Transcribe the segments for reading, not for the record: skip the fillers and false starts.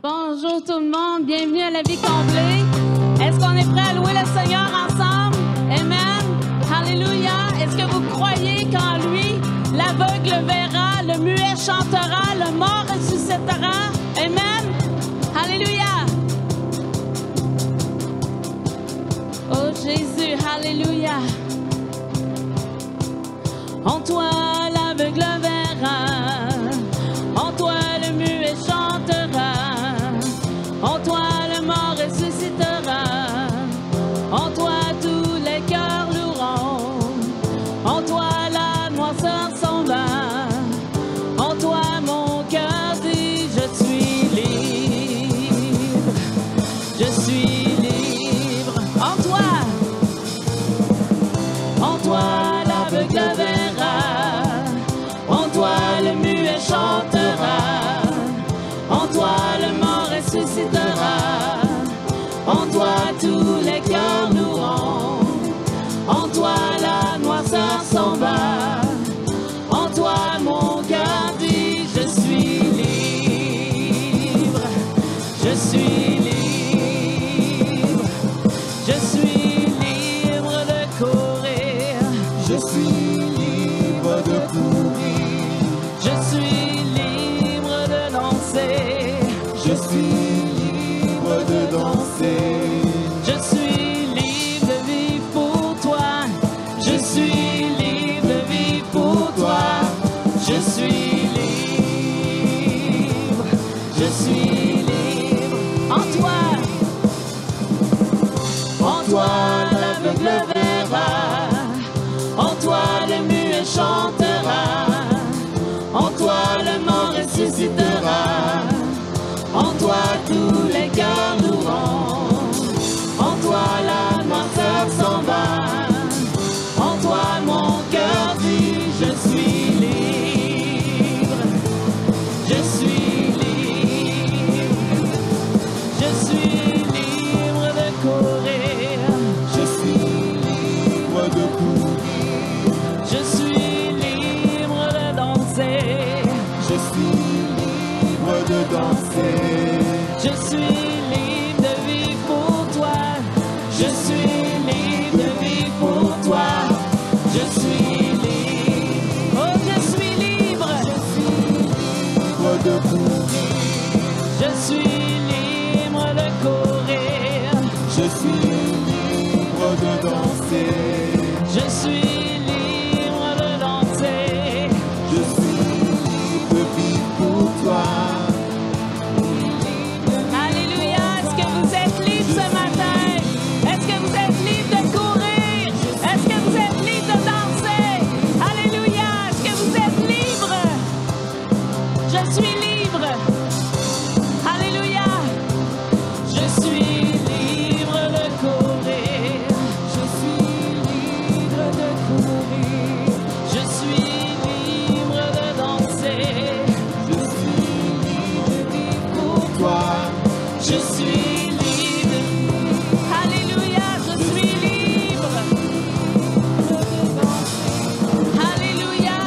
Bonjour tout le monde, bienvenue à la vie comblée. Est-ce qu'on est prêt à louer le Seigneur ensemble? Amen. Alléluia. Est-ce que vous croyez qu'en lui, l'aveugle verra, le muet chantera, le mort ressuscitera? Amen. Alléluia. Oh Jésus, alléluia. En toi, l'aveugle verra, en toi, le muet chantera, en toi, le mort ressuscitera, en toi, tous les cœurs loueront, en toi, la noirceur s'en va, en toi, mon cœur dit, je suis libre, je suis libre, en toi, l'aveugle verra, en toi, le muet chantera, en toi, le mort ressuscitera, en toi, tous les cœurs loueront, en toi, la noirceur s'en va, en toi, mon cœur dit, je suis libre, je suis libre, je suis libre de courir, Je suis libre de courir, je suis libre de danser, je suis libre de danser, je suis libre de vivre pour toi, je suis libre de vivre pour toi, je suis libre, je suis libre en toi, l'aveugle verra, en toi le muet chantera, en toi le mort ressuscitera, en toi tous les cœurs loueront, en toi la noirceur s'en va, en toi mon cœur dit je suis libre, je suis libre, je suis libre de courir, je suis libre de courir, je suis libre de danser, je suis libre de danser, je suis libre de vivre pour toi, je suis libre de vivre pour toi, je suis libre, oh je suis libre, libre de courir, je suis libre de courir, je suis libre de danser, je suis libre de danser, je suis libre de vivre pour toi. alléluia, est-ce que vous êtes libre ce matin? Est-ce que vous êtes libre de courir? Est-ce que vous êtes libre de danser? Alléluia, est-ce que vous êtes libre? Je suis libre. Alléluia. Je suis libre de courir. Je suis libre de courir, Je suis libre de danser. je suis libre de vivre pour toi. Je suis libre. Alléluia, je suis libre. Alléluia.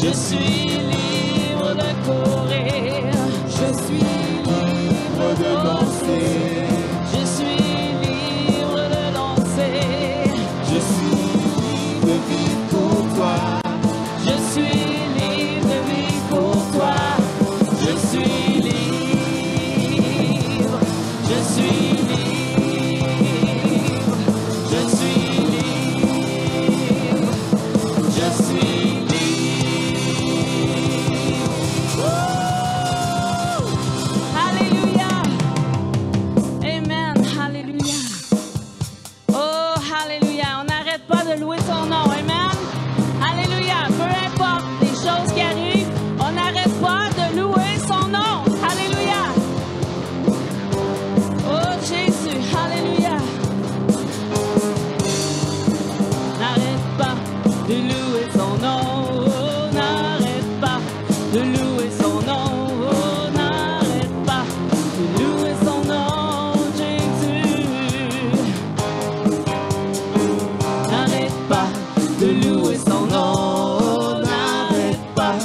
Je suis libre de courir. Je suis libre de danser, Je suis libre de danser. je suis libre de vivre pour toi. Je suis libre de vivre pour toi. Je suis libre. Je suis libre. Je suis libre. Je suis libre. Oh! Alléluia. Amen. Alléluia. Oh, alléluia. On n'arrête pas de louer son nom. Amen. Alléluia. Peu importe les choses qui arrivent, on n'arrête pas de louer son nom. Alléluia. Oh, Jésus. Alléluia. N'arrête pas de louer son nom. Oh, n'arrête pas de louer son nom. Oh, n'arrête pas de louer son nom, Jésus. N'arrête pas de louer son nom, n'arrête pas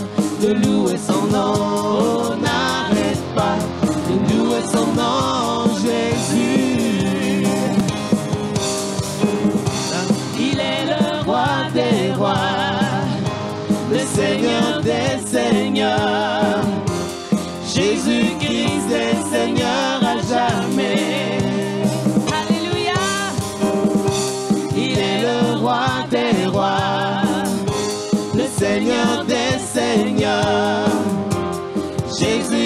de louer son nom, n'arrête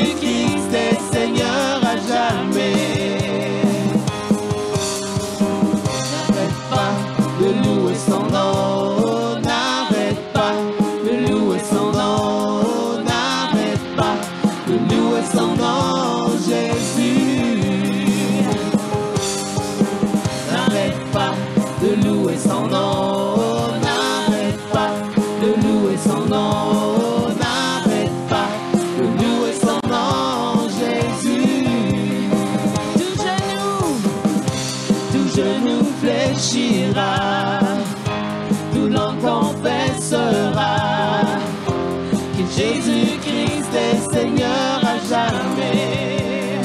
Jésus-Christ est Seigneur à jamais. N'arrête pas de louer son nom, n'arrête pas de louer son nom, n'arrête pas de louer son nom, Jésus. N'arrête pas de louer son nom, n'arrête pas de louer son nom, n'arrête pas de louer son nom, Jésus. Tout genou fléchira, tout langue confessera que Jésus-Christ est Seigneur à jamais.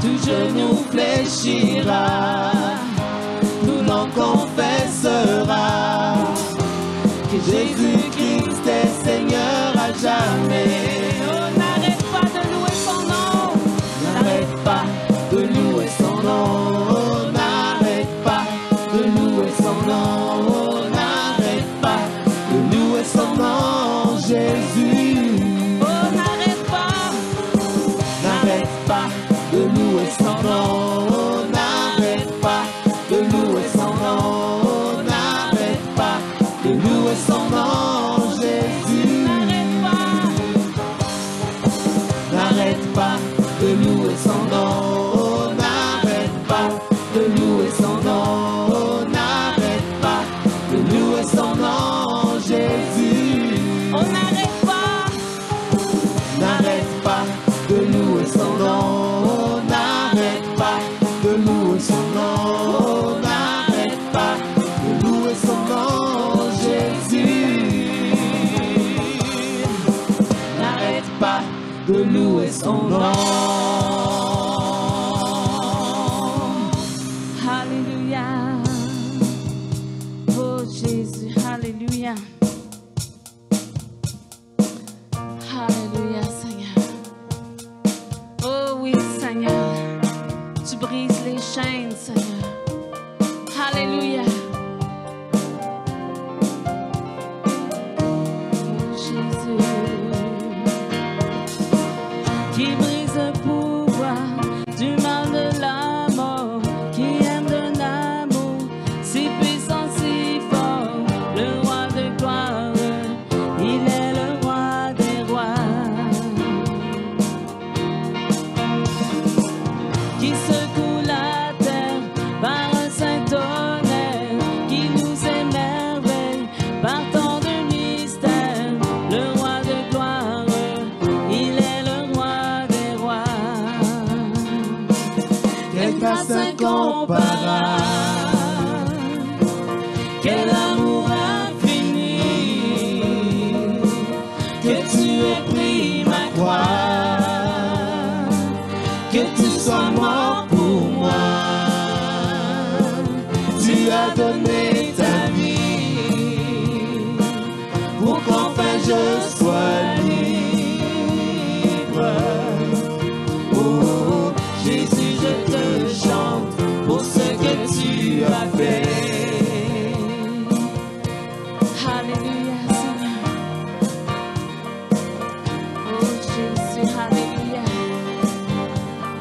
Tout genou fléchira, tout langue confessera que Jésus-Christ est Seigneur à jamais. Oh, n'arrête pas de louer son nom. N'arrête pas de louer son nom, n'arrête pas de louer son nom, n'arrête pas de louer son nom, Jésus. Oh, n'arrête pas. N'arrête pas de louer son nom, n'arrête pas de louer son nom, n'arrête pas de louer son nom, Jésus. N'arrête pas. N'arrête pas de louer son nom, n'arrête pas de louer son nom, n'arrête pas de louer son nom, Jésus. Oh, n'arrête pas. N'arrête pas de louer son nom, n'arrête pas de louer son nom, n'arrête pas de louer son nom, Jésus. N'arrête pas de louer son nom. Alléluia. Oh Jésus, alléluia. Alléluia, Seigneur. Oh oui, Seigneur. Tu brises les chaînes, Seigneur. Alléluia. Oh Jésus. Qui brise le pouvoir du mal de la mort, qui aime d'un amour si puissant, si fort, le roi de gloire, il est le roi des rois. Qui secoue la terre par un saint tonnerre, qui nous émerveille par tant de mystères, le roi de gloire, il est le roi des rois. Quelle grâce incomparable, quel amour infini, que tu aies pris ma croix, que tu sois mort pour moi. Tu as donné ta vie pour qu'enfin je sois libre. Oh, Jésus, je te chante pour ce que tu as fait. Alléluia, Seigneur. Oh Jésus, alléluia.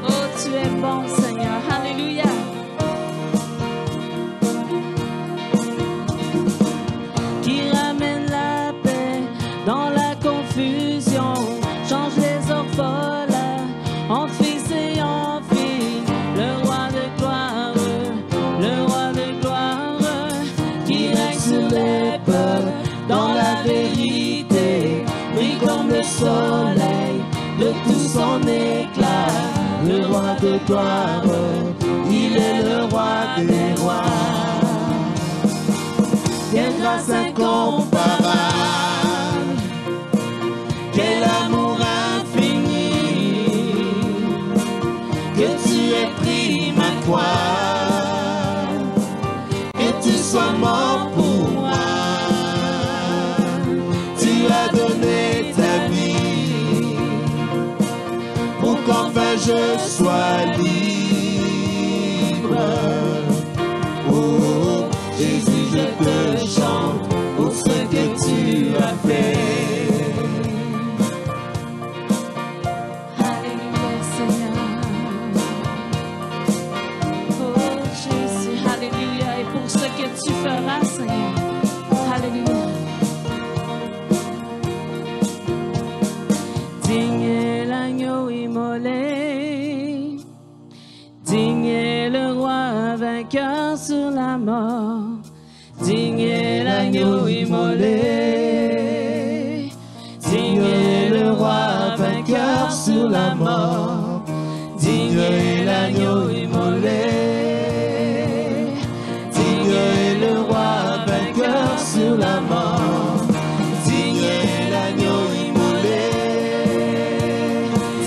Oh, tu es bon, Seigneur. Alléluia. Qui ramène la paix dans la confusion, change les orphelins en fils et en filles, le roi de gloire, qui règne sur les peuples dans la vérité, brille comme le soleil de tout son éclat, le roi de gloire, il est le roi des rois. Quelle grâce incomparable, quel amour infini, que tu aies pris ma croix, que tu sois mort pour moi. Tu as donné ta vie pour qu'enfin je sois libre. Oh, Jésus, je te chante pour ce que tu as fait. l'agneau immolé. Digne est le roi vainqueur sur la mort. Digne est l'agneau immolé. Digne est le roi vainqueur sur la mort. Digne est l'agneau immolé.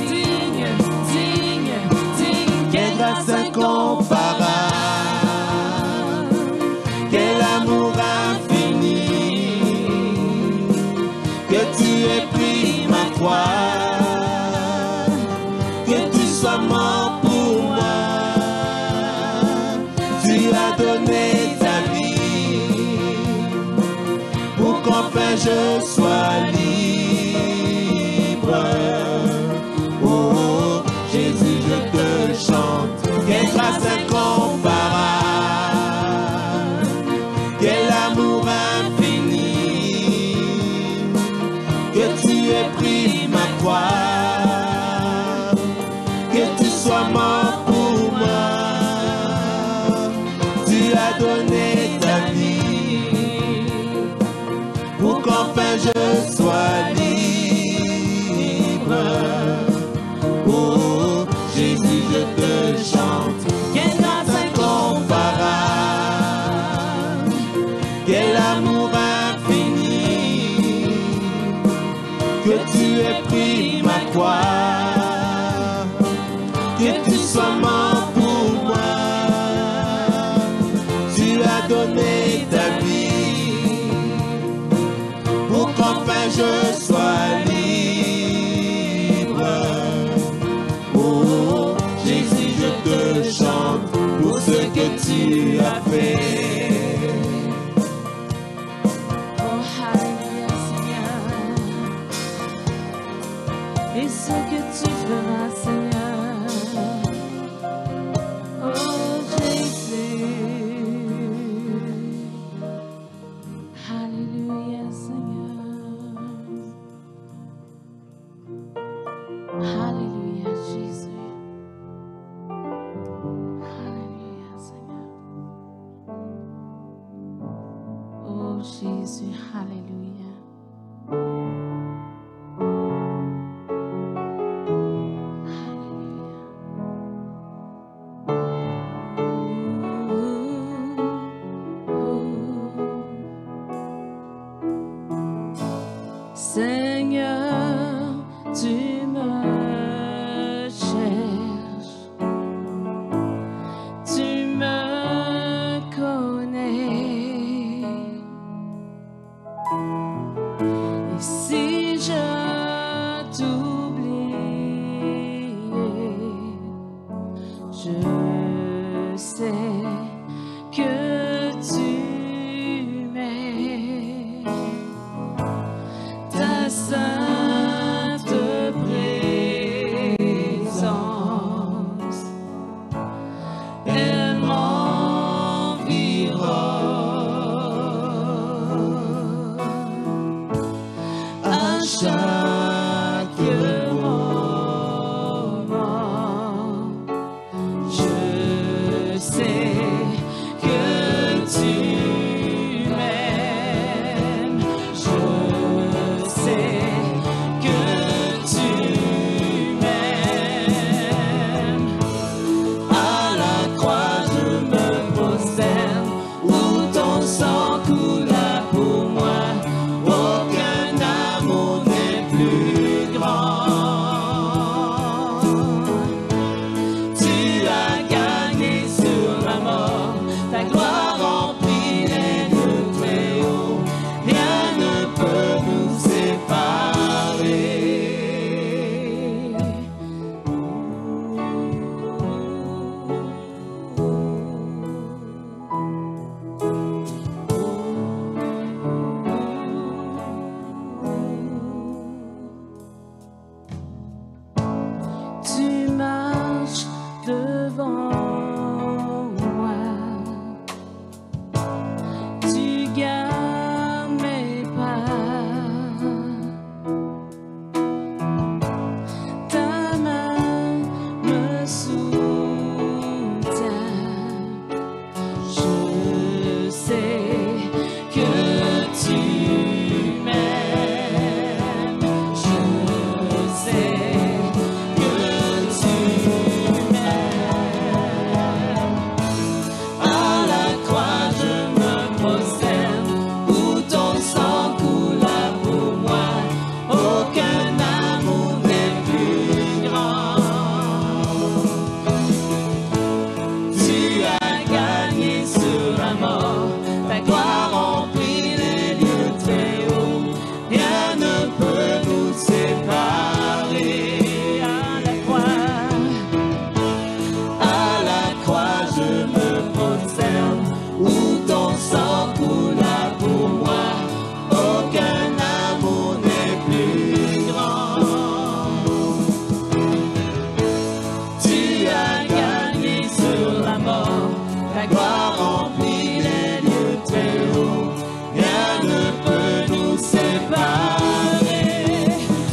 Digne, digne, digne. Quelle grâce incomparable. Quel amour infini. Que tu aies pris ma croix. Que tu sois mort pour moi. Tu as donné ta vie pour qu'enfin je sois libre. Oh, Jésus, je te chante. Quelle grâce incomparable. Quel amour infini. Que tu aies pris ma croix. Que tu sois mort pour moi. Tu as donné ta vie pour qu'enfin je sois libre. Oh, Jésus, je te chante. Quelle grâce incomparable. Quel amour infini. Que tu aies pris ma croix. Que tu sois mort pour moi. Tu as donné ta vie pour qu'enfin je sois libre. Oh, Jésus, je te chante pour ce que tu as fait. Oh, Alléluia, Seigneur. Et ce que tu feras, Seigneur. Oh, Jésus. Alléluia, Seigneur. Alléluia, Jésus. Alléluia, Seigneur. Oh, Jésus, Alléluia. Seigneur, tu me cherches, tu me connais. Et si je t'oublie, je sais que tu m'aimes. Ta sainte gloire remplit les lieux très hauts. Rien ne peut nous séparer. À la croix, je me prosterne, où ton sang coula pour moi. Aucun amour n'est plus grand. Tu as gagné sur la mort, ta gloire remplit les lieux très hauts. Rien ne peut nous séparer.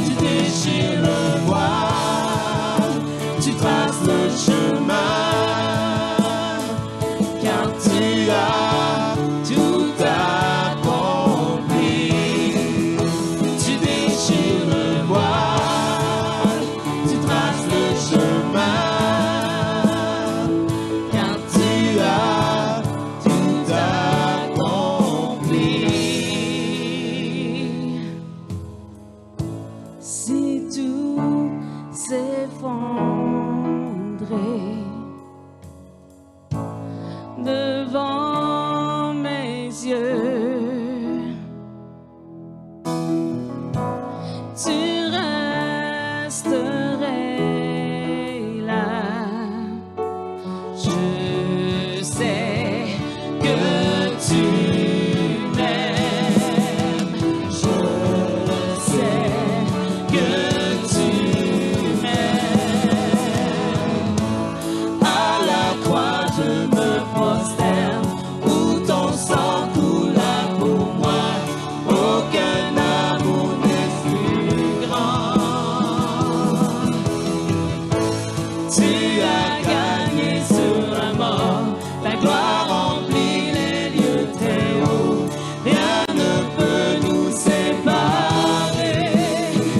Tu déchires le voile, tu traces le chemin, car tu as tout accompli. Tu déchires le voile, tu traces le chemin, car tu as tout accompli. Si tout s'effondrait devant mes yeux, tu resterais là. Je sais que tu m'aimes. Je sais que tu m'aimes. À la croix, je me prosterne, où ton sang coula pour moi. Aucun amour n'est plus grand. Tu as gagné sur la mort, ta gloire remplit les lieux très hauts. Rien ne peut nous séparer.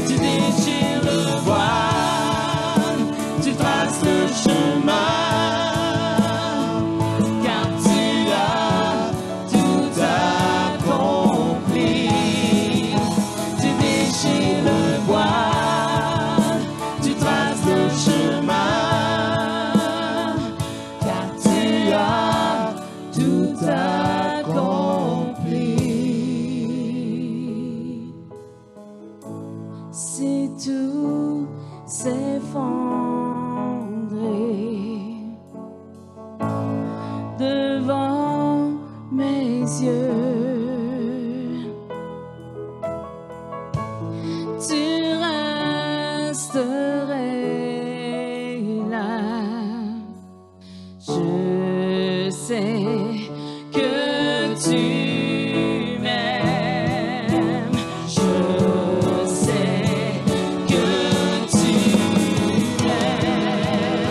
Tu déchires le voile, tu traces le chemin, car tu as tout accompli. Tu déchires le voile, tu traces le chemin, car tu as tout accompli. Si tout s'effondrait devant mes yeux, tu resterais là. Je sais que tu m'aimes. Je sais que tu m'aimes.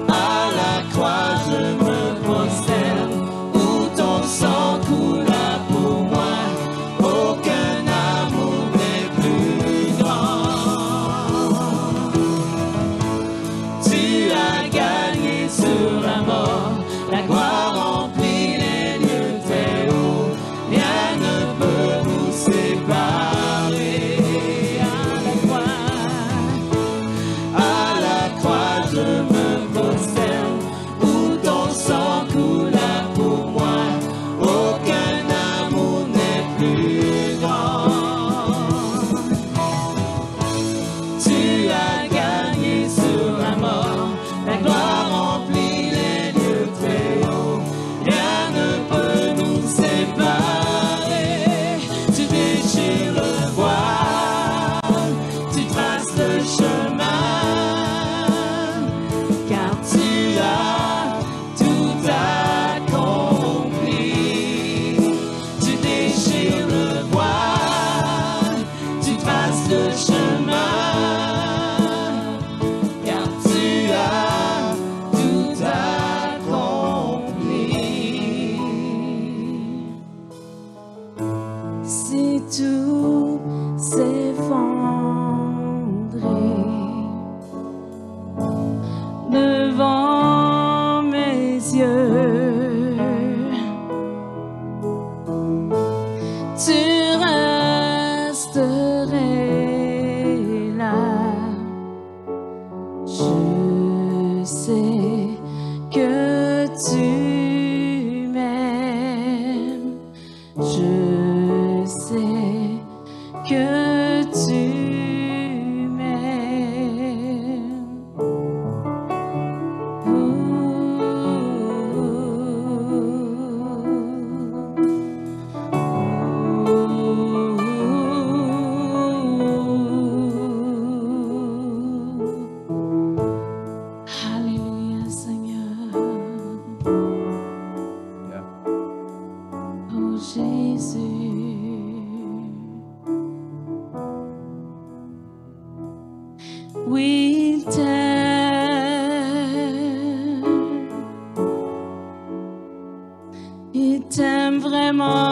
À la croix, je me prosterne, où ton sang coula pour moi. Aucun amour n'est plus grand. Tu as gagné sur la mort, la gloire remplit les lieux très hauts. Rien ne peut nous séparer. À la croix, je me prosterne, où ton sang coula pour moi. Aucun amour n'est plus grand. Tu as gagné sur la mort, la gloire remplit les lieux très hauts. Rien ne peut nous séparer. Tu déchires le voile, tu traces le chemin, car tu as tout accompli. Tu déchires le voile, tu traces le chemin, car tu as tout accompli. Si tout s'effondrait devant mes yeux, tu resterais là. Je sais que tu m'aimes. Je sais que tu m'aimes. Alléluia, Seigneur. Oh Jésus, oui, il t'aime. Il t'aime vraiment.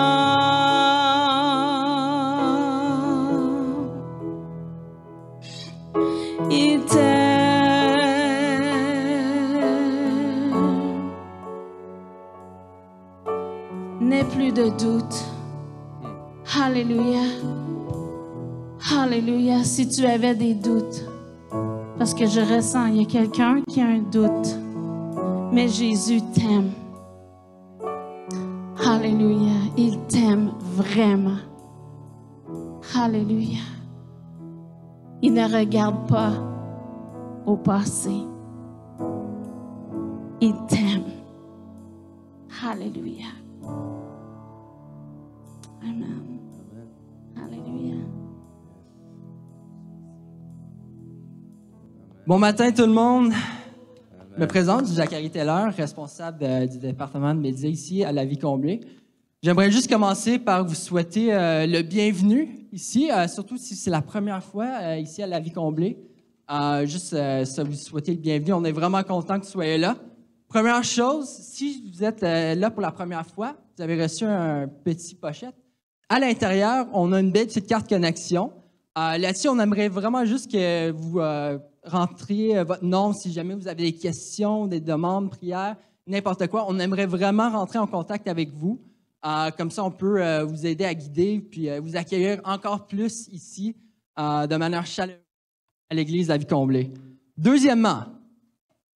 Il t'aime. N'aie plus de doute. Alléluia. Alléluia. Si tu avais des doutes, parce que je ressens, il y a quelqu'un qui a un doute, mais Jésus t'aime. Alléluia. Il t'aime vraiment. Alléluia. Il ne regarde pas au passé. Il t'aime. Alléluia. Amen. Alléluia. Bon matin tout le monde. Je me présente, Jacques-Harry Taylor, responsable du département de médias ici à La Vie Comblée. J'aimerais juste commencer par vous souhaiter le bienvenu ici, surtout si c'est la première fois ici à La Vie Comblée. Ça vous souhaiter le bienvenu. On est vraiment content que vous soyez là. Première chose, si vous êtes là pour la première fois, vous avez reçu un petit pochette. À l'intérieur, on a une belle petite carte connexion. Là-dessus, on aimerait vraiment juste que vous rentriez votre nom si jamais vous avez des questions, des demandes, prières, n'importe quoi. On aimerait vraiment rentrer en contact avec vous. Comme ça, on peut vous aider à guider puis vous accueillir encore plus ici de manière chaleureuse à l'Église de La Vie Comblée. Deuxièmement,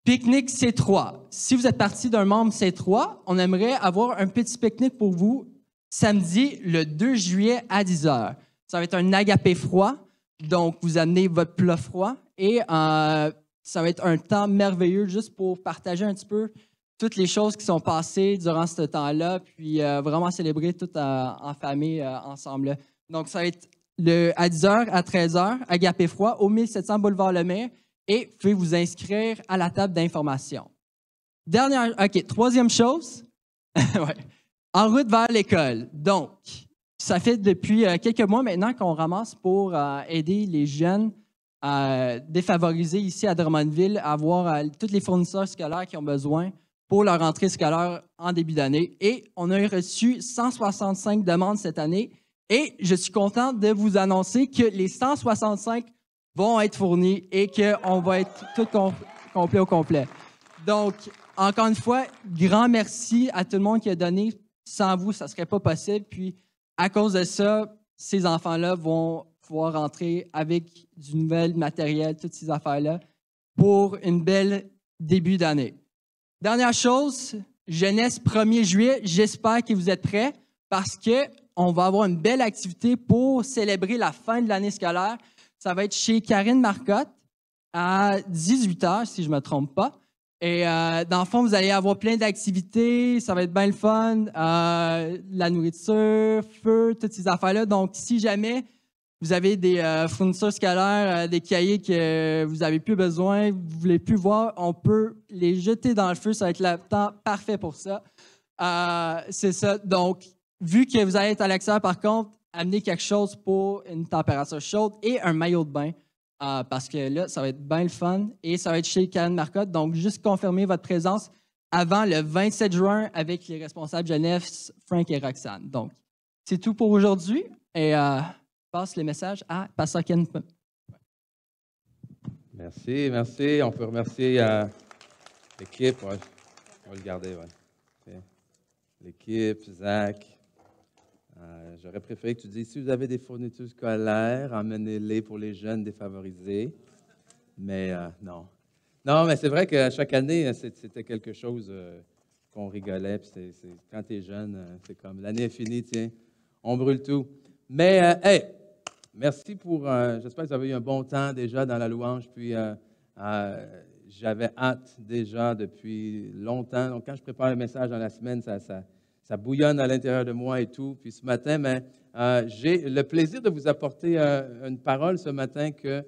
pique-nique C3. Si vous êtes partie d'un membre C3, on aimerait avoir un petit pique-nique pour vous samedi, le 2 juillet à 10h. Ça va être un agapé froid, donc vous amenez votre plat froid et ça va être un temps merveilleux juste pour partager un petit peu toutes les choses qui sont passées durant ce temps-là, puis vraiment célébrer tout en famille ensemble. Donc, ça va être à 10h à 13h, agapé froid, au 1700 Boulevard Lemay, et vous pouvez vous inscrire à la table d'information. Troisième chose, ouais, en route vers l'école. Donc, ça fait depuis quelques mois maintenant qu'on ramasse pour aider les jeunes défavorisés ici à Drummondville à avoir tous les fournisseurs scolaires qui ont besoin pour leur rentrée scolaire en début d'année. Et on a reçu 165 demandes cette année. Et je suis content de vous annoncer que les 165 vont être fournis et qu'on va être tout complet au complet. Donc, encore une fois, grand merci à tout le monde qui a donné. Sans vous, ça ne serait pas possible. Puis, à cause de ça, ces enfants-là vont pouvoir rentrer avec du nouvel matériel, toutes ces affaires-là, pour une belle début d'année. Dernière chose, jeunesse 1er juillet, j'espère que vous êtes prêts parce qu'on va avoir une belle activité pour célébrer la fin de l'année scolaire. Ça va être chez Karine Marcotte à 18h, si je ne me trompe pas. Et dans le fond, vous allez avoir plein d'activités, ça va être bien le fun, la nourriture, feu, toutes ces affaires-là. Donc, si jamais vous avez des fournisseurs scolaires, des cahiers que vous n'avez plus besoin, vous ne voulez plus voir, on peut les jeter dans le feu, ça va être le temps parfait pour ça. C'est ça. Donc, vu que vous allez être à l'extérieur, par contre, amenez quelque chose pour une température chaude et un maillot de bain. Parce que là, ça va être bien le fun et ça va être chez Karine Marcotte. Donc, juste confirmer votre présence avant le 27 juin avec les responsables jeunesse, Frank et Roxane. Donc, c'est tout pour aujourd'hui et je passe le message à Pasteur Ken. Merci, merci. On peut remercier l'équipe. Ouais. On va le garder, ouais. Okay. L'équipe, Zach. J'aurais préféré que tu dises, si vous avez des fournitures scolaires, emmenez-les pour les jeunes défavorisés. Mais non. Non, mais c'est vrai qu'à chaque année, c'était quelque chose qu'on rigolait. Puis quand tu es jeune, c'est comme l'année est finie, tiens, on brûle tout. Mais, hey, merci pour. J'espère que vous avez eu un bon temps déjà dans la louange. Puis, j'avais hâte déjà depuis longtemps. Donc, quand je prépare le message dans la semaine, ça bouillonne à l'intérieur de moi et tout. Puis ce matin, j'ai le plaisir de vous apporter une parole ce matin que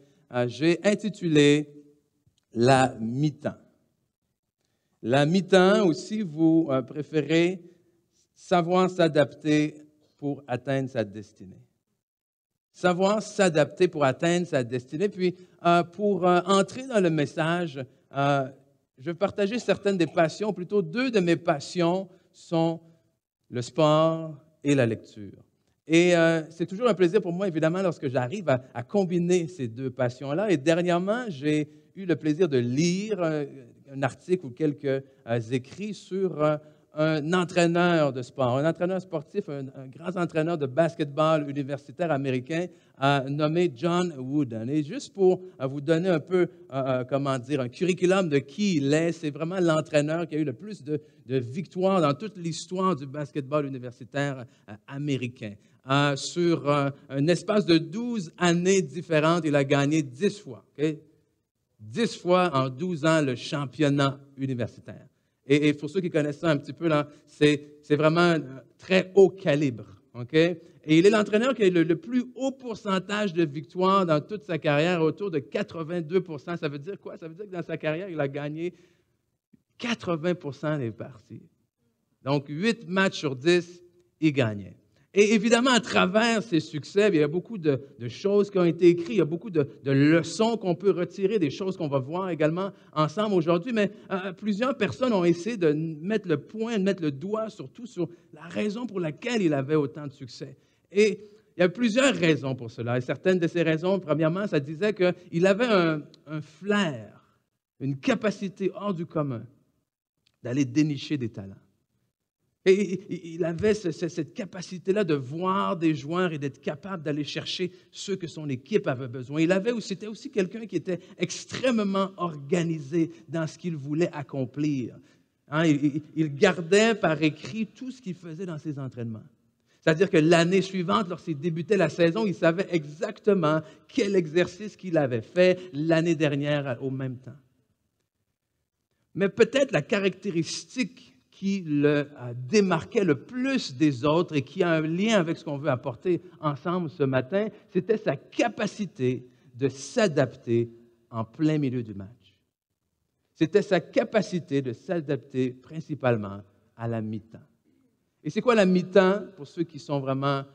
j'ai intitulée « La mi-temps ». La mi-temps, ou si vous préférez, savoir s'adapter pour atteindre sa destinée. Savoir s'adapter pour atteindre sa destinée. Puis, pour entrer dans le message, je vais partager certaines des passions, plutôt deux de mes passions sont le sport et la lecture. Et c'est toujours un plaisir pour moi, évidemment, lorsque j'arrive à combiner ces deux passions-là. Et dernièrement, j'ai eu le plaisir de lire un article ou quelques écrits sur un entraîneur de sport, un entraîneur sportif, un grand entraîneur de basketball universitaire américain nommé John Wooden. Et juste pour vous donner un peu, un curriculum de qui il est, c'est vraiment l'entraîneur qui a eu le plus de victoires dans toute l'histoire du basketball universitaire américain. Sur un espace de 12 années différentes, il a gagné 10 fois. Okay? 10 fois en 12 ans le championnat universitaire. Et pour ceux qui connaissent ça un petit peu, là, c'est vraiment très haut calibre. Okay? Et il est l'entraîneur qui a le plus haut pourcentage de victoires dans toute sa carrière, autour de 82 %. Ça veut dire quoi? Ça veut dire que dans sa carrière, il a gagné 80 % des parties. Donc, 8 matchs sur 10, il gagnait. Et évidemment, à travers ces succès, il y a beaucoup de choses qui ont été écrites, il y a beaucoup de leçons qu'on peut retirer, des choses qu'on va voir également ensemble aujourd'hui. Mais plusieurs personnes ont essayé de mettre le point, de mettre le doigt surtout sur la raison pour laquelle il avait autant de succès. Et il y a plusieurs raisons pour cela. Et certaines de ces raisons, premièrement, ça disait qu'il avait un flair, une capacité hors du commun d'aller dénicher des talents. Et il avait cette capacité-là de voir des joueurs et d'être capable d'aller chercher ceux que son équipe avait besoin. C'était aussi quelqu'un qui était extrêmement organisé dans ce qu'il voulait accomplir. Hein, il gardait par écrit tout ce qu'il faisait dans ses entraînements. C'est-à-dire que l'année suivante, lorsqu'il débutait la saison, il savait exactement quel exercice qu'il avait fait l'année dernière au même temps. Mais peut-être la caractéristique qui le démarquait le plus des autres et qui a un lien avec ce qu'on veut apporter ensemble ce matin, c'était sa capacité de s'adapter en plein milieu du match. C'était sa capacité de s'adapter principalement à la mi-temps. Et c'est quoi la mi-temps pour ceux qui sont vraiment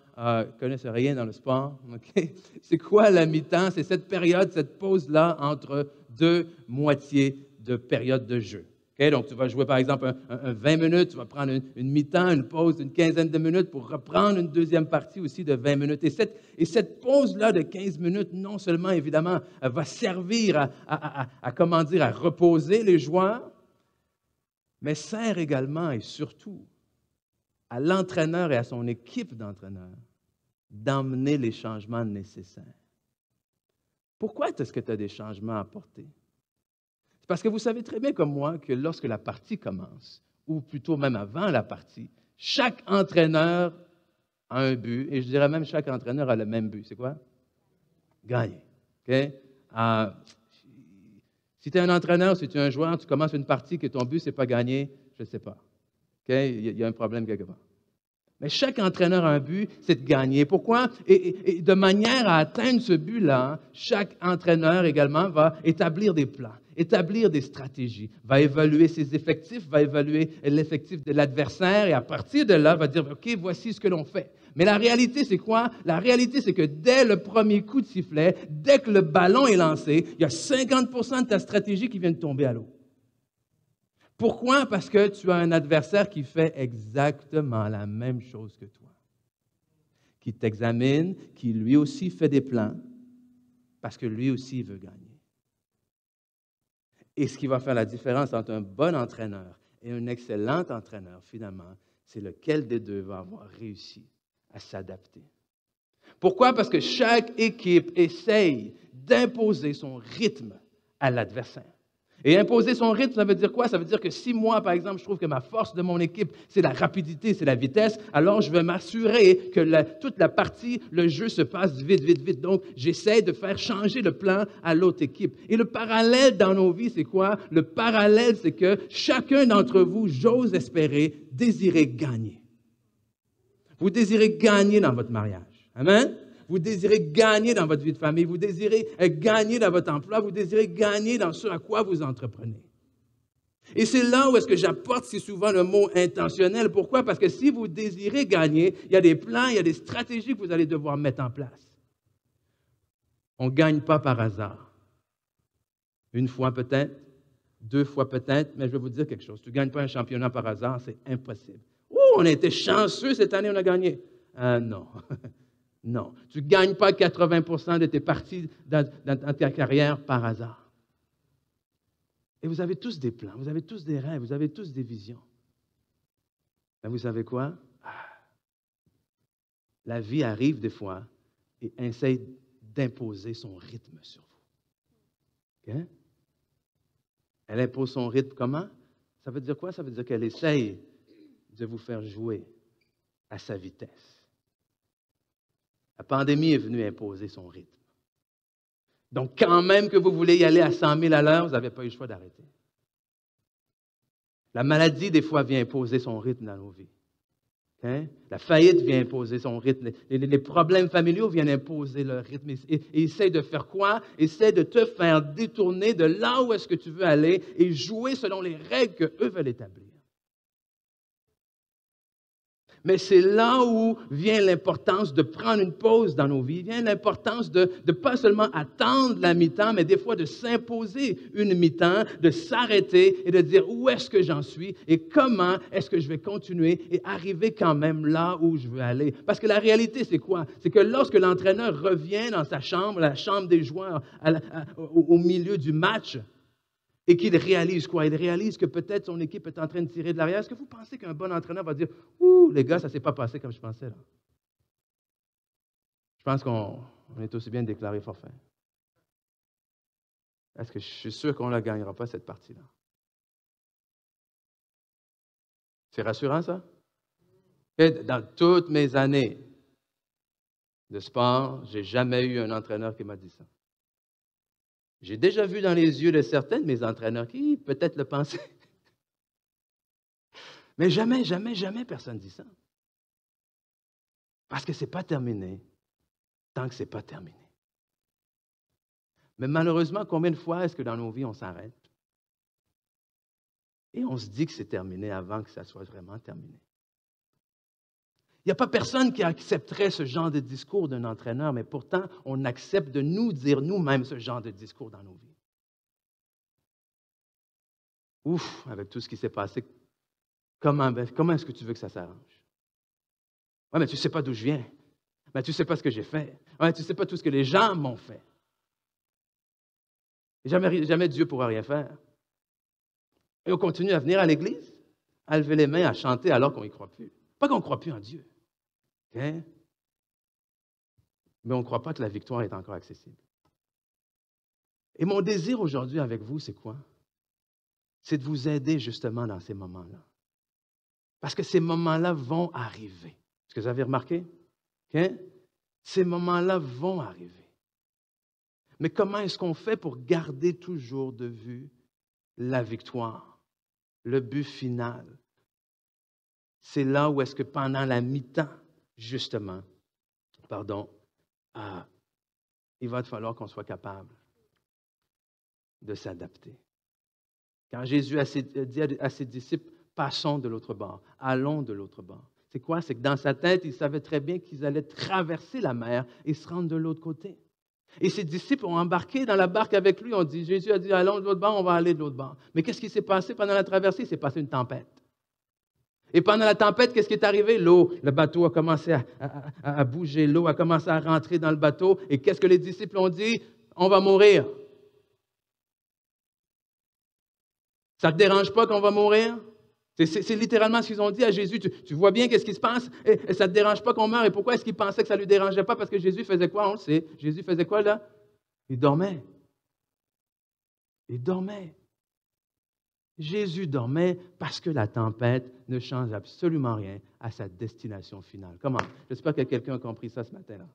connaissent rien dans le sport? Okay? C'est quoi la mi-temps? C'est cette période, cette pause-là entre deux moitiés de période de jeu. Okay? Donc, tu vas jouer, par exemple, un 20 minutes, tu vas prendre une mi-temps, une pause d'une quinzaine de minutes pour reprendre une deuxième partie aussi de 20 minutes. Et cette pause-là de 15 minutes, non seulement, évidemment, va servir à reposer les joueurs, mais sert également et surtout à l'entraîneur et à son équipe d'entraîneurs d'emmener les changements nécessaires. Pourquoi est-ce que tu as des changements à apporter? Parce que vous savez très bien comme moi que lorsque la partie commence, ou plutôt même avant la partie, chaque entraîneur a un but, et je dirais même chaque entraîneur a le même but. C'est quoi? Gagner. Okay? Si tu es un entraîneur, si tu es un joueur, tu commences une partie que ton but, ce n'est pas gagner, je ne sais pas. Okay? Il y a un problème quelque part. Mais chaque entraîneur a un but, c'est de gagner. Pourquoi? Et de manière à atteindre ce but-là, chaque entraîneur également va établir des plans, établir des stratégies, va évaluer ses effectifs, va évaluer l'effectif de l'adversaire et à partir de là, va dire, OK, voici ce que l'on fait. Mais la réalité, c'est quoi? La réalité, c'est que dès le premier coup de sifflet, dès que le ballon est lancé, il y a 50% de ta stratégie qui vient de tomber à l'eau. Pourquoi? Parce que tu as un adversaire qui fait exactement la même chose que toi, qui t'examine, qui lui aussi fait des plans, parce que lui aussi veut gagner. Et ce qui va faire la différence entre un bon entraîneur et un excellent entraîneur, finalement, c'est lequel des deux va avoir réussi à s'adapter. Pourquoi? Parce que chaque équipe essaye d'imposer son rythme à l'adversaire. Et imposer son rythme, ça veut dire quoi? Ça veut dire que si moi, par exemple, je trouve que ma force de mon équipe, c'est la rapidité, c'est la vitesse, alors je vais m'assurer que toute la partie, le jeu se passe vite, vite, vite. Donc, j'essaie de faire changer le plan à l'autre équipe. Et le parallèle dans nos vies, c'est quoi? Le parallèle, c'est que chacun d'entre vous, j'ose espérer, désirez gagner. Vous désirez gagner dans votre mariage. Amen? Vous désirez gagner dans votre vie de famille, vous désirez gagner dans votre emploi, vous désirez gagner dans ce à quoi vous entreprenez. Et c'est là où est-ce que j'apporte si souvent le mot intentionnel. Pourquoi? Parce que si vous désirez gagner, il y a des plans, il y a des stratégies que vous allez devoir mettre en place. On ne gagne pas par hasard. Une fois peut-être, 2 fois peut-être, mais je vais vous dire quelque chose. Tu ne gagnes pas un championnat par hasard, c'est impossible. On a été chanceux cette année, on a gagné. Non. Non, tu ne gagnes pas 80% de tes parties dans ta carrière par hasard. Et vous avez tous des plans, vous avez tous des rêves, vous avez tous des visions. Mais vous savez quoi? La vie arrive des fois et essaie d'imposer son rythme sur vous. Okay? Elle impose son rythme comment? Ça veut dire quoi? Ça veut dire qu'elle essaye de vous faire jouer à sa vitesse. La pandémie est venue imposer son rythme. Donc, quand même que vous voulez y aller à 100 000 à l'heure, vous n'avez pas eu le choix d'arrêter. La maladie, des fois, vient imposer son rythme dans nos vies. Hein? La faillite vient imposer son rythme. Les problèmes familiaux viennent imposer leur rythme. Et essaie de faire quoi? Essaie de te faire détourner de là où est-ce que tu veux aller et jouer selon les règles qu'eux veulent établir. Mais c'est là où vient l'importance de prendre une pause dans nos vies, vient l'importance de pas seulement attendre la mi-temps, mais des fois de s'imposer une mi-temps, de s'arrêter et de dire où est-ce que j'en suis et comment est-ce que je vais continuer et arriver quand même là où je veux aller. Parce que la réalité, c'est quoi? C'est que lorsque l'entraîneur revient dans sa chambre, la chambre des joueurs, au milieu du match, et qu'il réalise quoi? Il réalise que peut-être son équipe est en train de tirer de l'arrière. Est-ce que vous pensez qu'un bon entraîneur va dire « Ouh, les gars, ça ne s'est pas passé comme je pensais, là. » Je pense qu'on est aussi bien déclaré forfait. Est-ce que je suis sûr qu'on ne la gagnera pas, cette partie-là? C'est rassurant, ça? Et dans toutes mes années de sport, je n'ai jamais eu un entraîneur qui m'a dit ça. J'ai déjà vu dans les yeux de certains de mes entraîneurs qui peut-être le pensaient. Mais jamais, jamais, jamais personne ne dit ça. Parce que ce n'est pas terminé tant que ce n'est pas terminé. Mais malheureusement, combien de fois est-ce que dans nos vies, on s'arrête? Et on se dit que c'est terminé avant que ça soit vraiment terminé. Il n'y a pas personne qui accepterait ce genre de discours d'un entraîneur, mais pourtant, on accepte de nous dire nous-mêmes ce genre de discours dans nos vies. Ouf, avec tout ce qui s'est passé, comment est-ce que tu veux que ça s'arrange? Oui, mais tu ne sais pas d'où je viens. Mais tu ne sais pas ce que j'ai fait. Oui, tu ne sais pas tout ce que les gens m'ont fait. Et jamais Dieu ne pourra rien faire. Et on continue à venir à l'Église, à lever les mains, à chanter alors qu'on n'y croit plus. Pas qu'on ne croit plus en Dieu. Okay? Mais on ne croit pas que la victoire est encore accessible. Et mon désir aujourd'hui avec vous, c'est quoi? C'est de vous aider justement dans ces moments-là. Parce que ces moments-là vont arriver. Est-ce que vous avez remarqué? Okay? Ces moments-là vont arriver. Mais comment est-ce qu'on fait pour garder toujours de vue la victoire, le but final? C'est là où est-ce que pendant la mi-temps, justement, il va falloir qu'on soit capable de s'adapter. Quand Jésus a dit à ses disciples, passons de l'autre bord, allons de l'autre bord. C'est quoi? C'est que dans sa tête, il savait très bien qu'ils allaient traverser la mer et se rendre de l'autre côté. Et ses disciples ont embarqué dans la barque avec lui. Jésus a dit, allons de l'autre bord, on va aller de l'autre bord. Mais qu'est-ce qui s'est passé pendant la traversée? Il s'est passé une tempête. Et pendant la tempête, qu'est-ce qui est arrivé? L'eau, le bateau a commencé à bouger, l'eau a commencé à rentrer dans le bateau. Et qu'est-ce que les disciples ont dit? On va mourir. Ça ne te dérange pas qu'on va mourir? C'est littéralement ce qu'ils ont dit à Jésus. Tu vois bien qu'est-ce qui se passe? Et ça ne te dérange pas qu'on meure. Et pourquoi est-ce qu'ils pensaient que ça ne lui dérangeait pas? Parce que Jésus faisait quoi? On le sait. Jésus faisait quoi là? Il dormait. Il dormait. Jésus dormait parce que la tempête ne change absolument rien à sa destination finale. Comment? J'espère que quelqu'un a compris ça ce matin-là.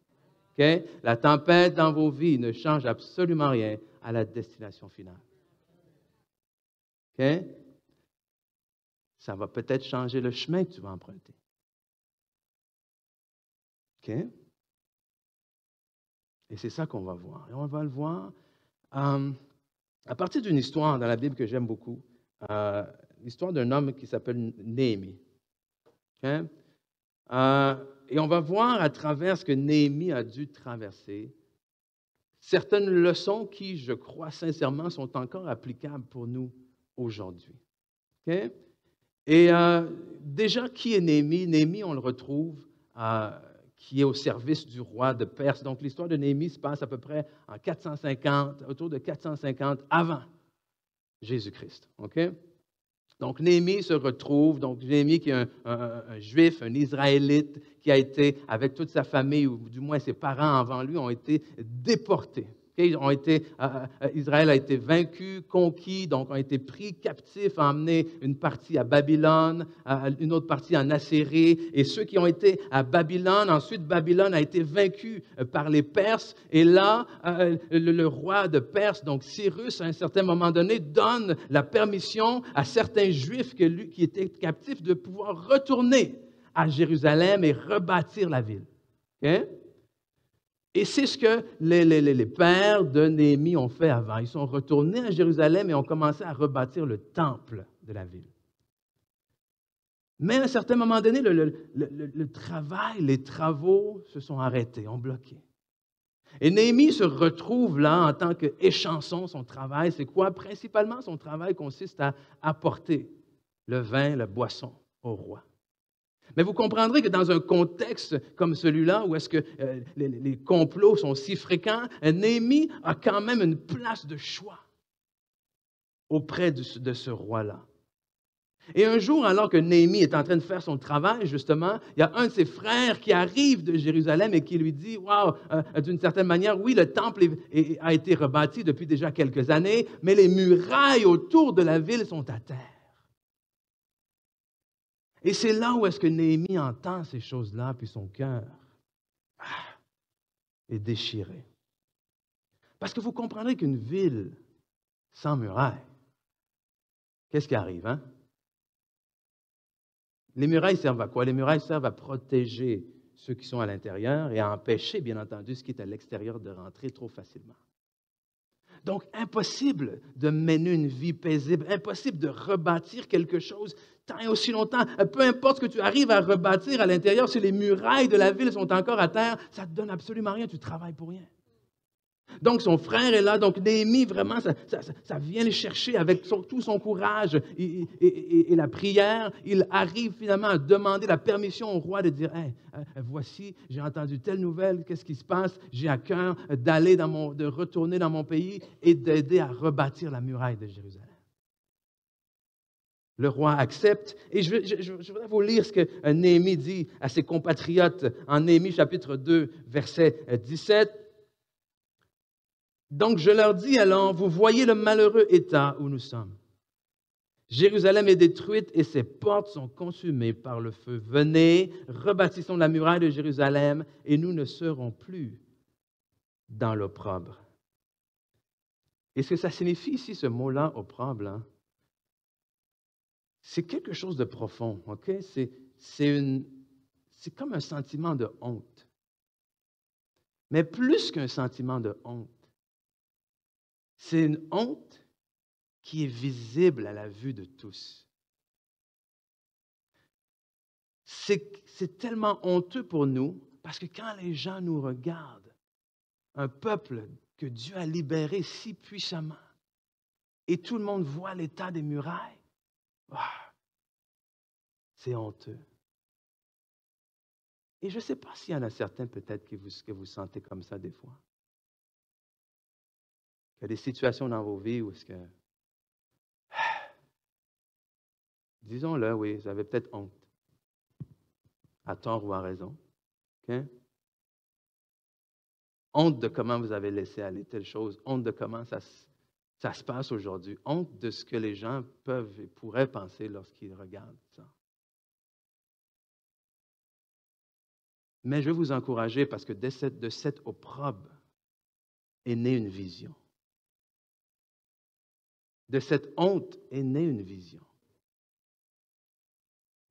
Okay? La tempête dans vos vies ne change absolument rien à la destination finale. OK? Ça va peut-être changer le chemin que tu vas emprunter. OK? Et c'est ça qu'on va voir. Et on va le voir à partir d'une histoire dans la Bible que j'aime beaucoup, l'histoire d'un homme qui s'appelle Néhémie. Okay? Et on va voir à travers ce que Néhémie a dû traverser certaines leçons qui, je crois sincèrement, sont encore applicables pour nous aujourd'hui. Okay? Et déjà, qui est Néhémie? Néhémie, on le retrouve, qui est au service du roi de Perse. Donc, l'histoire de Néhémie se passe à peu près en 450, autour de 450 avant Jésus-Christ. Okay? Donc, Néhémie se retrouve, donc Néhémie qui est un Juif, un Israélite, qui a été, avec toute sa famille, ou du moins ses parents avant lui, ont été déportés. Okay? Israël a été vaincu, conquis, donc ont été pris captifs, emmenés une partie à Babylone, une autre partie en Assyrie. Et ceux qui ont été à Babylone, ensuite Babylone a été vaincu par les Perses. Et là, le roi de Perse, donc Cyrus, à un certain moment donné, donne la permission à certains Juifs qui étaient captifs de pouvoir retourner à Jérusalem et rebâtir la ville. Okay? Et c'est ce que les pères de Néhémie ont fait avant. Ils sont retournés à Jérusalem et ont commencé à rebâtir le temple de la ville. Mais à un certain moment donné, le travail, les travaux se sont arrêtés, ont bloqué. Et Néhémie se retrouve là en tant qu'échanson. Son travail, c'est quoi? Principalement, son travail consiste à apporter le vin, la boisson au roi. Mais vous comprendrez que dans un contexte comme celui-là, où est-ce que les complots sont si fréquents, Néhémie a quand même une place de choix auprès de ce roi-là. Et un jour, alors que Néhémie est en train de faire son travail, justement, il y a un de ses frères qui arrive de Jérusalem et qui lui dit, « Wow, d'une certaine manière, oui, le temple a été rebâti depuis déjà quelques années, mais les murailles autour de la ville sont à terre. » Et c'est là où est-ce que Néhémie entend ces choses-là, puis son cœur est déchiré. Parce que vous comprendrez qu'une ville sans murailles, qu'est-ce qui arrive, hein? Les murailles servent à quoi? Les murailles servent à protéger ceux qui sont à l'intérieur et à empêcher, bien entendu, ce qui est à l'extérieur de rentrer trop facilement. Donc, impossible de mener une vie paisible, impossible de rebâtir quelque chose tant et aussi longtemps. Peu importe ce que tu arrives à rebâtir à l'intérieur, si les murailles de la ville sont encore à terre, ça ne te donne absolument rien, tu travailles pour rien. Donc, son frère est là. Donc, Néhémie, vraiment, ça vient le chercher avec tout son courage et la prière. Il arrive finalement à demander la permission au roi de dire, « Hey, voici, j'ai entendu telle nouvelle, qu'est-ce qui se passe? J'ai à cœur de retourner dans mon pays et d'aider à rebâtir la muraille de Jérusalem. » Le roi accepte. Et je voudrais vous lire ce que Néhémie dit à ses compatriotes en Néhémie chapitre 2, verset 17. Donc, je leur dis alors, vous voyez le malheureux état où nous sommes. Jérusalem est détruite et ses portes sont consumées par le feu. Venez, rebâtissons la muraille de Jérusalem et nous ne serons plus dans l'opprobre. Et ce que ça signifie ici, ce mot-là, opprobre, hein? C'est quelque chose de profond, OK? C'est comme un sentiment de honte. Mais plus qu'un sentiment de honte, c'est une honte qui est visible à la vue de tous. C'est tellement honteux pour nous parce que quand les gens nous regardent, un peuple que Dieu a libéré si puissamment, et tout le monde voit l'état des murailles, c'est honteux. Et je ne sais pas s'il y en a certains peut-être que vous sentez comme ça des fois. Il y a des situations dans vos vies où est-ce que, disons-le, oui, vous avez peut-être honte, à tort ou à raison. Okay? Honte de comment vous avez laissé aller telle chose, honte de comment ça se passe aujourd'hui. Honte de ce que les gens peuvent et pourraient penser lorsqu'ils regardent ça. Mais je vais vous encourager parce que de cette opprobre est née une vision. De cette honte est née une vision.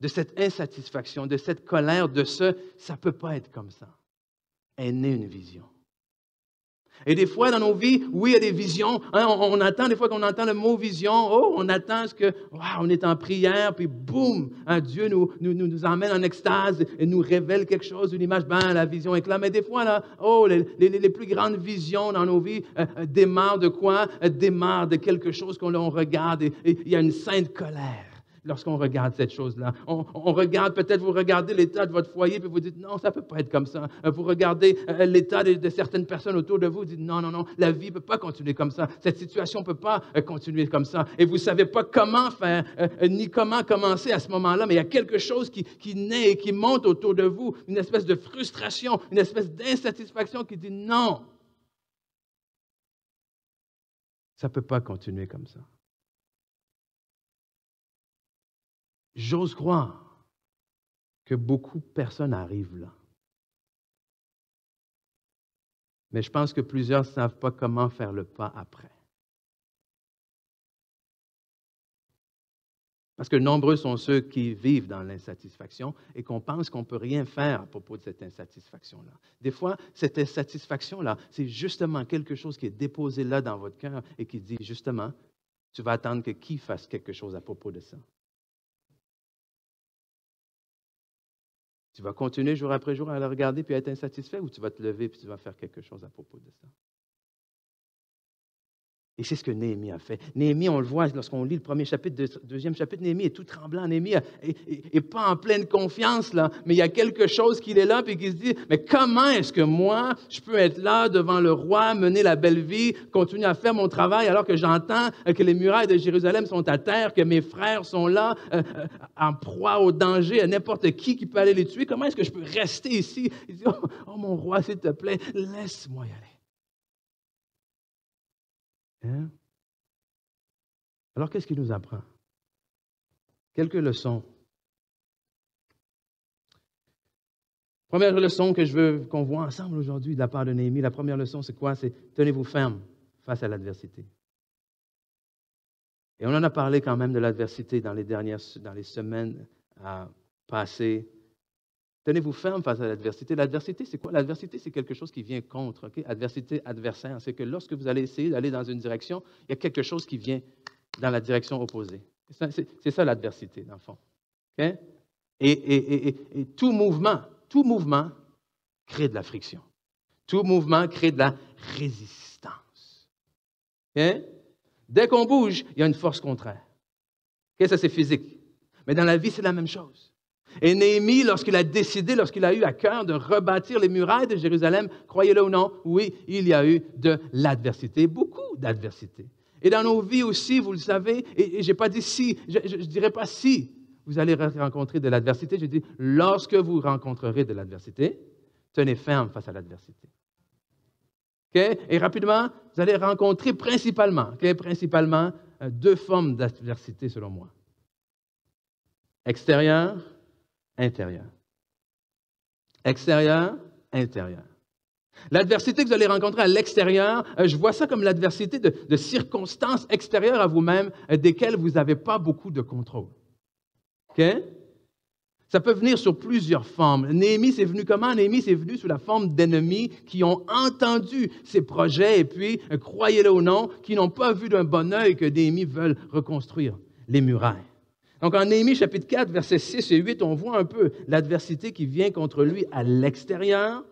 De cette insatisfaction, de cette colère, de ça ne peut pas être comme ça, est née une vision. Et des fois, dans nos vies, oui, il y a des visions. Hein, on attend, des fois qu'on entend le mot vision, on attend ce que, on est en prière, puis boum, hein, Dieu nous emmène en extase et nous révèle quelque chose, une image, la vision est là. Mais des fois, là, les plus grandes visions dans nos vies démarrent de quoi? Démarrent de quelque chose qu'on regarde et il y a une sainte colère. Lorsqu'on regarde cette chose-là, on regarde, peut-être vous regardez l'état de votre foyer, puis vous dites, non, ça ne peut pas être comme ça. Vous regardez l'état de certaines personnes autour de vous, vous dites, non, la vie ne peut pas continuer comme ça. Cette situation ne peut pas continuer comme ça. Et vous ne savez pas comment faire, ni comment commencer à ce moment-là, mais il y a quelque chose qui naît et qui monte autour de vous, une espèce de frustration, une espèce d'insatisfaction qui dit, non, ça ne peut pas continuer comme ça. J'ose croire que beaucoup de personnes arrivent là. Mais je pense que plusieurs ne savent pas comment faire le pas après. Parce que nombreux sont ceux qui vivent dans l'insatisfaction et qu'on pense qu'on ne peut rien faire à propos de cette insatisfaction-là. Des fois, cette insatisfaction-là, c'est justement quelque chose qui est déposé là dans votre cœur et qui dit justement, tu vas attendre que qui fasse quelque chose à propos de ça. Tu vas continuer jour après jour à le regarder puis à être insatisfait ou tu vas te lever puis tu vas faire quelque chose à propos de ça? Et c'est ce que Néhémie a fait. Néhémie, on le voit lorsqu'on lit le premier chapitre, deuxième chapitre, Néhémie est tout tremblant. Néhémie n'est pas en pleine confiance, là, mais il y a quelque chose qui est là et qui se dit, mais comment est-ce que moi, je peux être là devant le roi, mener la belle vie, continuer à faire mon travail alors que j'entends que les murailles de Jérusalem sont à terre, que mes frères sont là, en proie au danger, à n'importe qui peut aller les tuer. Comment est-ce que je peux rester ici? Il dit, oh mon roi, s'il te plaît, laisse-moi y aller. Hein? Alors, qu'est-ce qu'il nous apprend? Quelques leçons. Première leçon que je veux qu'on voit ensemble aujourd'hui de la part de Néhémie, la première leçon, c'est quoi? C'est tenez-vous ferme face à l'adversité. Et on en a parlé quand même de l'adversité dans les semaines passées. Tenez-vous ferme face à l'adversité. L'adversité, c'est quoi? L'adversité, c'est quelque chose qui vient contre. Okay? Adversité, adversaire. C'est que lorsque vous allez essayer d'aller dans une direction, il y a quelque chose qui vient dans la direction opposée. C'est ça l'adversité, dans le fond. Okay? Et tout mouvement crée de la friction. Tout mouvement crée de la résistance. Okay? Dès qu'on bouge, il y a une force contraire. Okay? Ça, c'est physique. Mais dans la vie, c'est la même chose. Et Néhémie, lorsqu'il a eu à cœur de rebâtir les murailles de Jérusalem, croyez-le ou non, oui, il y a eu de l'adversité, beaucoup d'adversité. Et dans nos vies aussi, vous le savez, et je n'ai pas dit si, je ne dirais pas si vous allez rencontrer de l'adversité, je dis lorsque vous rencontrerez de l'adversité, tenez ferme face à l'adversité. Okay? Et rapidement, vous allez rencontrer principalement deux formes d'adversité selon moi. Extérieur, intérieur. Extérieur, intérieur. L'adversité que vous allez rencontrer à l'extérieur, je vois ça comme l'adversité de circonstances extérieures à vous-même desquelles vous n'avez pas beaucoup de contrôle. OK? Ça peut venir sur plusieurs formes. Néhémie, c'est venu comment? Néhémie, c'est venu sous la forme d'ennemis qui ont entendu ses projets et puis, croyez-le ou non, qui n'ont pas vu d'un bon œil que Néhémie veut reconstruire les murailles. Donc, en Néhémie, chapitre 4, versets 6 et 8, on voit un peu l'adversité qui vient contre lui à l'extérieur.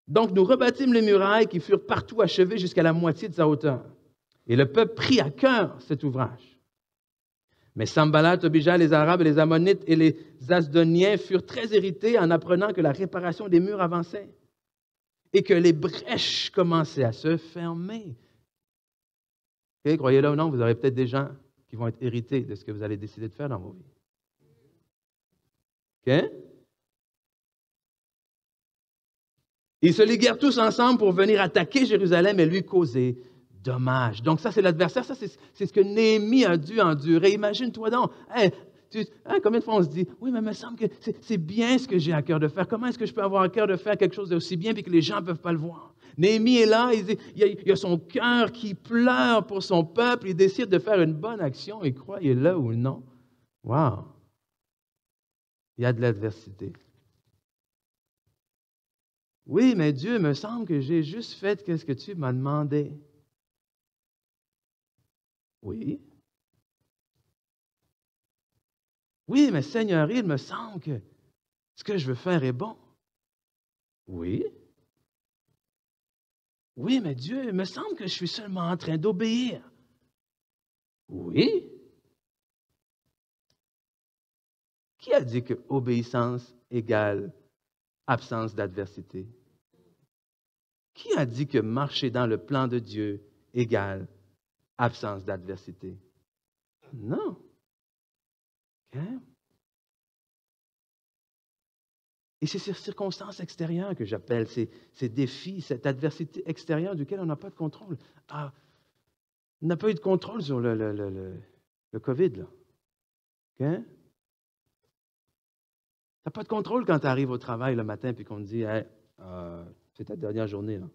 Donc, nous rebâtîmes les murailles qui furent partout achevées jusqu'à la moitié de sa hauteur. Et le peuple prit à cœur cet ouvrage. Mais Sambalat, Tobija, les Arabes, les Ammonites et les Asdoniens furent très irrités en apprenant que la réparation des murs avançait et que les brèches commençaient à se fermer. Okay, croyez-le ou non, vous aurez peut-être des gens qui vont être irrités de ce que vous allez décider de faire dans vos vies. OK? Ils se liguèrent tous ensemble pour venir attaquer Jérusalem et lui causer dommage. Donc ça, c'est l'adversaire. Ça, c'est ce que Néhémie a dû endurer. Imagine-toi donc. Combien de fois on se dit, oui, mais il me semble que c'est bien ce que j'ai à cœur de faire. Comment est-ce que je peux avoir à cœur de faire quelque chose d'aussi bien et que les gens ne peuvent pas le voir? Néhémie est là, il a son cœur qui pleure pour son peuple. Il décide de faire une bonne action et croyez-le ou non. Wow! Il y a de l'adversité. Oui, mais Dieu, il me semble que j'ai juste fait ce que tu m'as demandé. Oui. Oui, mais Seigneur, il me semble que ce que je veux faire est bon. Oui. Oui, mais Dieu, il me semble que je suis seulement en train d'obéir. Oui. Qui a dit que obéissance égale absence d'adversité? Qui a dit que marcher dans le plan de Dieu égale absence d'adversité? Non. Okay. Et c'est ces circonstances extérieures que j'appelle, ces défis, cette adversité extérieure duquel on n'a pas de contrôle. On n'a pas eu de contrôle sur le COVID, là. Okay? Tu n'as pas de contrôle quand tu arrives au travail le matin et qu'on te dit hey, c'est ta dernière journée. Là.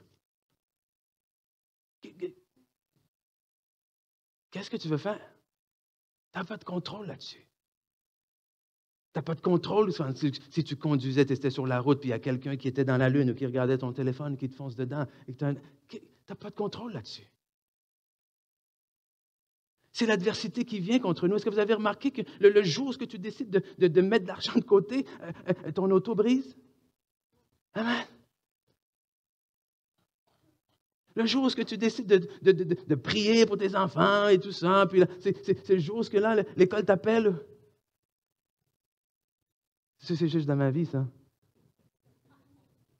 Qu'est-ce que tu veux faire? Tu n'as pas de contrôle là-dessus. Tu n'as pas de contrôle si tu conduisais, tu étais sur la route, puis il y a quelqu'un qui était dans la lune ou qui regardait ton téléphone, qui te fonce dedans. Tu n'as pas de contrôle là-dessus. C'est l'adversité qui vient contre nous. Est-ce que vous avez remarqué que le jour où tu décides de mettre de l'argent de côté, ton auto brise? Amen. Le jour où tu décides de prier pour tes enfants et tout ça, puis c'est le jour où là, l'école t'appelle. C'est juste dans ma vie, ça.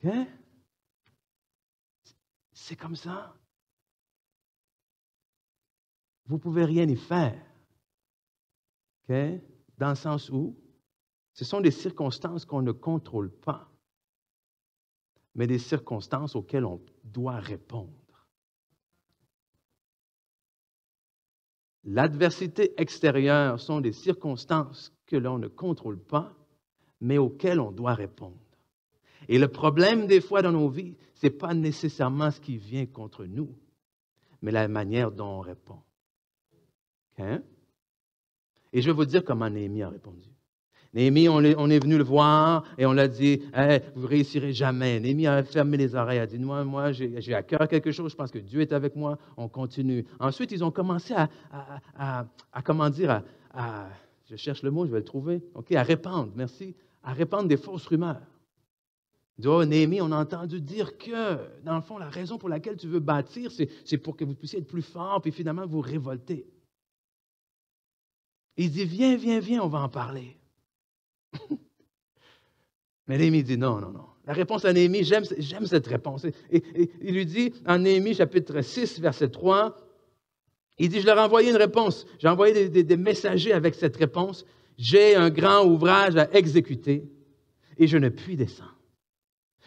Okay? C'est comme ça. Vous ne pouvez rien y faire. Okay? Dans le sens où ce sont des circonstances qu'on ne contrôle pas, mais des circonstances auxquelles on doit répondre. L'adversité extérieure sont des circonstances que l'on ne contrôle pas, mais auxquelles on doit répondre. Et le problème des fois dans nos vies, ce n'est pas nécessairement ce qui vient contre nous, mais la manière dont on répond. Okay? Et je vais vous dire comment Néhémie a répondu. Néhémie, on est venu le voir et on l'a dit, hey, vous ne réussirez jamais. Néhémie a fermé les oreilles, a dit, moi j'ai à cœur quelque chose, je pense que Dieu est avec moi, on continue. Ensuite, ils ont commencé je cherche le mot, je vais le trouver, okay, à répandre, merci, à répandre des fausses rumeurs. Il dit, oh, Néhémie, on a entendu dire que, dans le fond, la raison pour laquelle tu veux bâtir, c'est pour que vous puissiez être plus fort, puis finalement vous révolter. Il dit, viens, on va en parler. Mais Néhémie dit non. La réponse à Néhémie, j'aime cette réponse. Et il lui dit, en Néhémie, chapitre 6, verset 3, il dit, je leur ai envoyé une réponse. J'ai envoyé des messagers avec cette réponse. J'ai un grand ouvrage à exécuter et je ne puis descendre.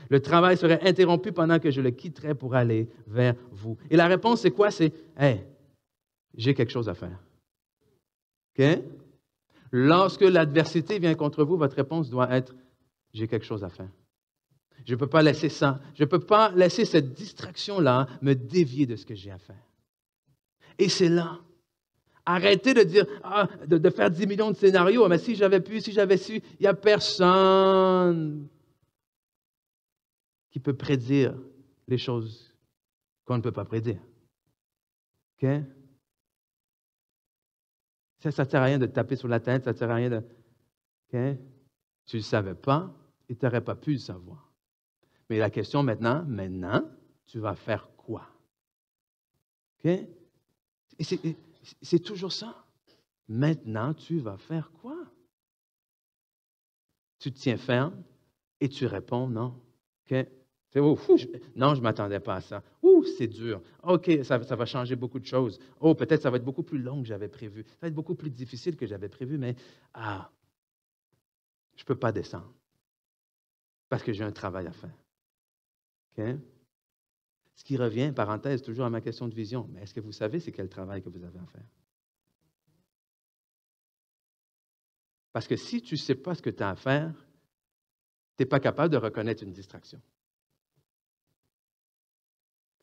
Le travail serait interrompu pendant que je le quitterais pour aller vers vous. Et la réponse, c'est quoi? C'est, hey, j'ai quelque chose à faire. OK? Lorsque l'adversité vient contre vous, votre réponse doit être « j'ai quelque chose à faire ». Je ne peux pas laisser ça. Je ne peux pas laisser cette distraction-là me dévier de ce que j'ai à faire. Et c'est là. Arrêtez de dire, de faire 10 millions de scénarios. Mais si j'avais pu, si j'avais su, il n'y a personne qui peut prédire les choses qu'on ne peut pas prédire. OK? Ça ne sert à rien de te taper sur la tête, ça ne sert à rien de... Okay? Tu ne le savais pas et tu n'aurais pas pu le savoir. Mais la question maintenant, tu vas faire quoi? Okay? Et c'est toujours ça. Maintenant, tu vas faire quoi? Tu te tiens ferme et tu réponds non. Okay? Non, je ne m'attendais pas à ça. C'est dur. OK, ça va changer beaucoup de choses. Peut-être ça va être beaucoup plus long que j'avais prévu. Ça va être beaucoup plus difficile que j'avais prévu, mais je ne peux pas descendre parce que j'ai un travail à faire. Okay? Ce qui revient, parenthèse, toujours à ma question de vision, mais est-ce que vous savez c'est quel travail que vous avez à faire? Parce que si tu ne sais pas ce que tu as à faire, tu n'es pas capable de reconnaître une distraction.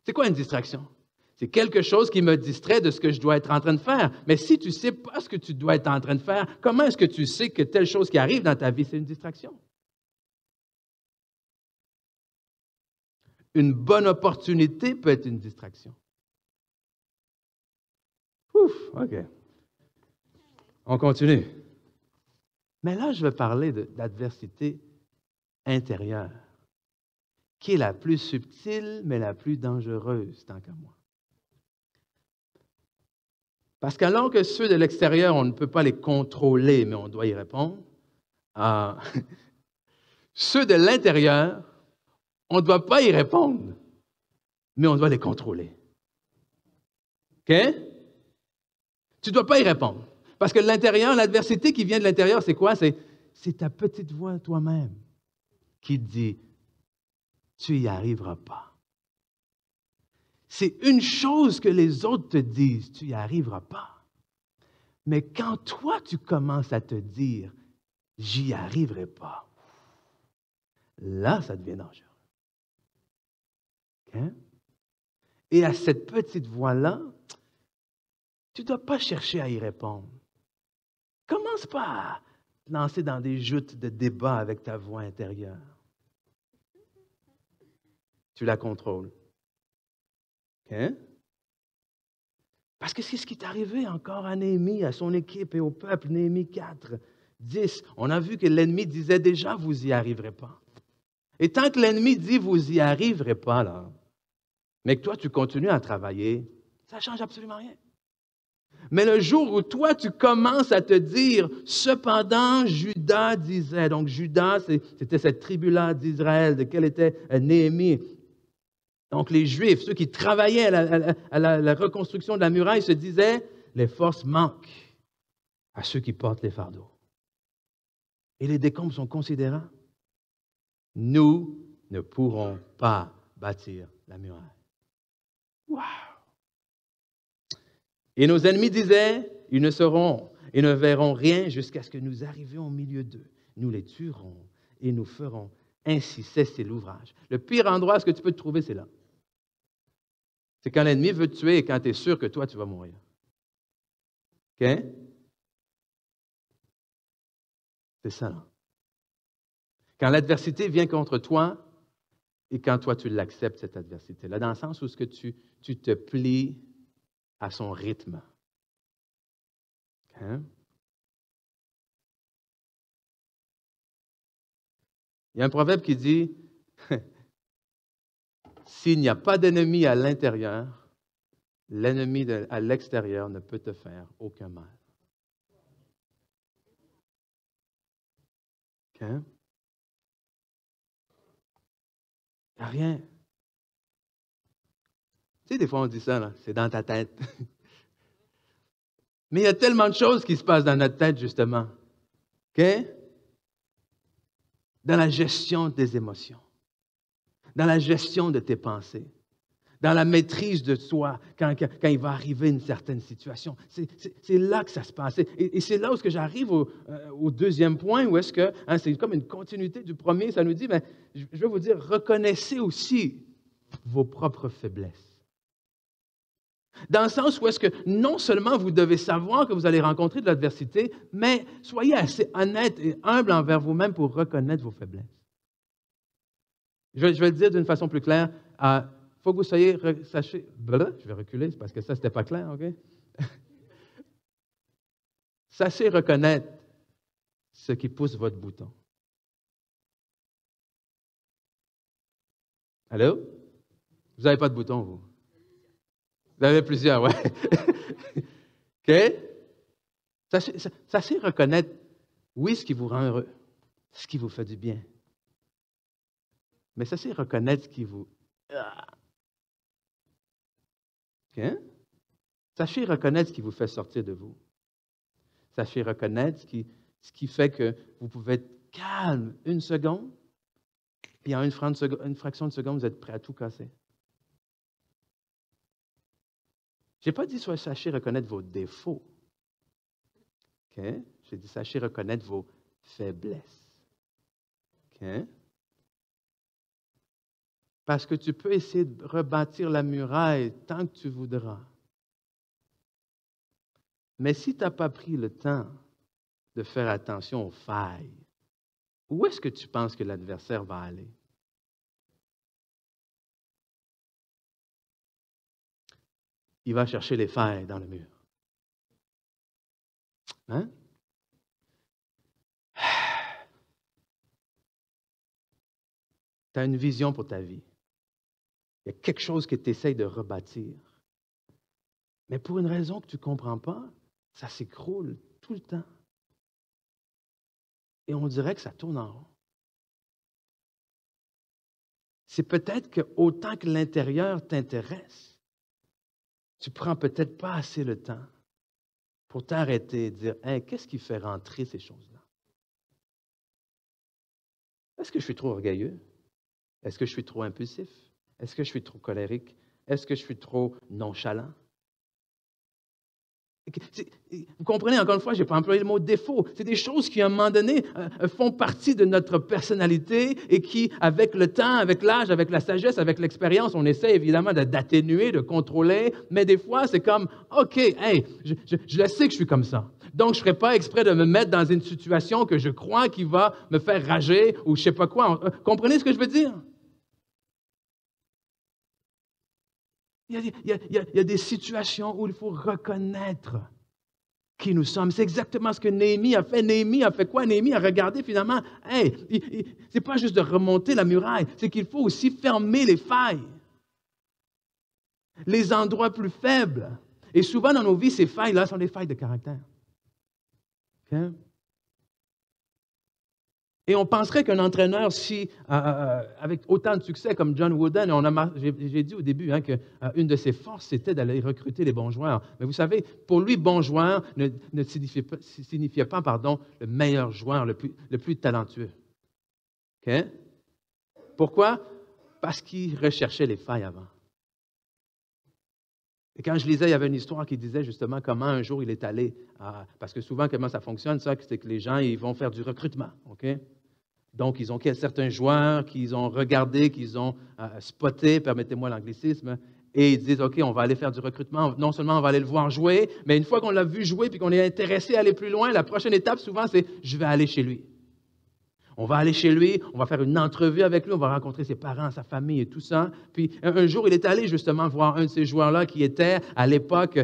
C'est quoi une distraction? C'est quelque chose qui me distrait de ce que je dois être en train de faire. Mais si tu ne sais pas ce que tu dois être en train de faire, comment est-ce que tu sais que telle chose qui arrive dans ta vie, c'est une distraction? Une bonne opportunité peut être une distraction. Ouf, OK. On continue. Mais là, je vais parler d'adversité intérieure, qui est la plus subtile, mais la plus dangereuse, tant qu'à moi. Parce qu'alors que ceux de l'extérieur, on ne peut pas les contrôler, mais on doit y répondre, ceux de l'intérieur, on ne doit pas y répondre, mais on doit les contrôler. OK? Tu ne dois pas y répondre. Parce que l'intérieur, l'adversité qui vient de l'intérieur, c'est quoi? C'est ta petite voix toi-même qui te dit, tu n'y arriveras pas. C'est une chose que les autres te disent, tu n'y arriveras pas. Mais quand toi, tu commences à te dire, j'y arriverai pas, là, ça devient dangereux. Okay? Et à cette petite voix-là, tu ne dois pas chercher à y répondre. Commence pas à te lancer dans des joutes de débat avec ta voix intérieure. Tu la contrôles. Okay? Parce que c'est ce qui est arrivé encore à Néhémie, à son équipe et au peuple. Néhémie 4, 10. On a vu que l'ennemi disait déjà, vous n'y arriverez pas. Et tant que l'ennemi dit, vous n'y arriverez pas, là, mais que toi, tu continues à travailler, ça ne change absolument rien. Mais le jour où toi, tu commences à te dire, cependant, Judas disait, donc Judas, c'était cette tribu-là d'Israël, de quelle était Néhémie. Donc les Juifs, ceux qui travaillaient à la reconstruction de la muraille, se disaient, les forces manquent à ceux qui portent les fardeaux. Et les décombres sont considérables. Nous ne pourrons pas bâtir la muraille. Wow! Et nos ennemis disaient, ils ne sauront et ne verront rien jusqu'à ce que nous arrivions au milieu d'eux. Nous les tuerons et nous ferons ainsi cesser l'ouvrage. Le pire endroit, ce que tu peux te trouver, c'est là. C'est quand l'ennemi veut te tuer et quand tu es sûr que toi, tu vas mourir. OK? C'est ça, là. Quand l'adversité vient contre toi et quand toi, tu l'acceptes, cette adversité-là, dans le sens où ce que tu te plies à son rythme. Okay? Il y a un proverbe qui dit, s'il n'y a pas d'ennemi à l'intérieur, l'ennemi à l'extérieur ne peut te faire aucun mal. Okay? Il n'y a rien. Tu sais, des fois, on dit ça, là, c'est dans ta tête. Mais il y a tellement de choses qui se passent dans notre tête, justement. OK? Dans la gestion des émotions, dans la gestion de tes pensées, dans la maîtrise de soi quand il va arriver une certaine situation. C'est là que ça se passe. Et c'est là où j'arrive au deuxième point, où est-ce que, c'est comme une continuité du premier, ça nous dit, mais je vais vous dire, reconnaissez aussi vos propres faiblesses. Dans le sens où est-ce que non seulement vous devez savoir que vous allez rencontrer de l'adversité, mais soyez assez honnête et humble envers vous-même pour reconnaître vos faiblesses. Je vais le dire d'une façon plus claire. Il faut que vous soyez, sachez, je vais reculer, c'est parce que ça, c'était pas clair, OK? Sachez reconnaître ce qui pousse votre bouton. Allô? Vous n'avez pas de bouton, vous? Vous en avez plusieurs, oui. OK? Sachez reconnaître, oui, ce qui vous rend heureux, ce qui vous fait du bien. Mais sachez reconnaître ce qui vous... OK? Sachez reconnaître ce qui vous fait sortir de vous. Sachez reconnaître ce qui fait que vous pouvez être calme une seconde, puis en une fraction de seconde, vous êtes prêt à tout casser. Je n'ai pas dit sachez reconnaître vos défauts. OK? J'ai dit sachez reconnaître vos faiblesses. OK? Parce que tu peux essayer de rebâtir la muraille tant que tu voudras. Mais si tu n'as pas pris le temps de faire attention aux failles, où est-ce que tu penses que l'adversaire va aller? Il va chercher les failles dans le mur. Hein? Tu as une vision pour ta vie. Il y a quelque chose que tu essaies de rebâtir. Mais pour une raison que tu ne comprends pas, ça s'écroule tout le temps. Et on dirait que ça tourne en rond. C'est peut-être que autant que l'intérieur t'intéresse, tu ne prends peut-être pas assez le temps pour t'arrêter et dire, hey, qu'est-ce qui fait rentrer ces choses-là? Est-ce que je suis trop orgueilleux? Est-ce que je suis trop impulsif? Est-ce que je suis trop colérique? Est-ce que je suis trop nonchalant? Vous comprenez, encore une fois, je n'ai pas employé le mot défaut. C'est des choses qui, à un moment donné, font partie de notre personnalité et qui, avec le temps, avec l'âge, avec la sagesse, avec l'expérience, on essaie évidemment d'atténuer, de contrôler, mais des fois, c'est comme, OK, hey, je le sais que je suis comme ça. Donc, je ne ferai pas exprès de me mettre dans une situation que je crois qui va me faire rager ou je ne sais pas quoi. Comprenez ce que je veux dire? Il y a des situations où il faut reconnaître qui nous sommes. C'est exactement ce que Néhémie a fait. Néhémie a fait quoi? Néhémie a regardé finalement, hey, ce n'est pas juste de remonter la muraille, c'est qu'il faut aussi fermer les failles, les endroits plus faibles. Et souvent dans nos vies, ces failles-là sont des failles de caractère. Okay? Et on penserait qu'un entraîneur, avec autant de succès comme John Wooden, j'ai dit au début qu'une de ses forces, c'était d'aller recruter les bons joueurs. Mais vous savez, pour lui, bon joueur ne signifiait pas le meilleur joueur, le plus talentueux. Okay? Pourquoi? Parce qu'il recherchait les failles avant. Et quand je lisais, il y avait une histoire qui disait justement comment un jour il est allé, parce que souvent, comment ça fonctionne, c'est que les gens ils vont faire du recrutement. Okay? Donc, ils ont certains joueurs qu'ils ont regardés, qu'ils ont spotés, permettez-moi l'anglicisme, et ils disent, OK, on va aller faire du recrutement. Non seulement on va aller le voir jouer, mais une fois qu'on l'a vu jouer puis qu'on est intéressé à aller plus loin, la prochaine étape, souvent, c'est « je vais aller chez lui ». On va aller chez lui, on va faire une entrevue avec lui, on va rencontrer ses parents, sa famille et tout ça. Puis un jour, il est allé justement voir un de ces joueurs-là qui était à l'époque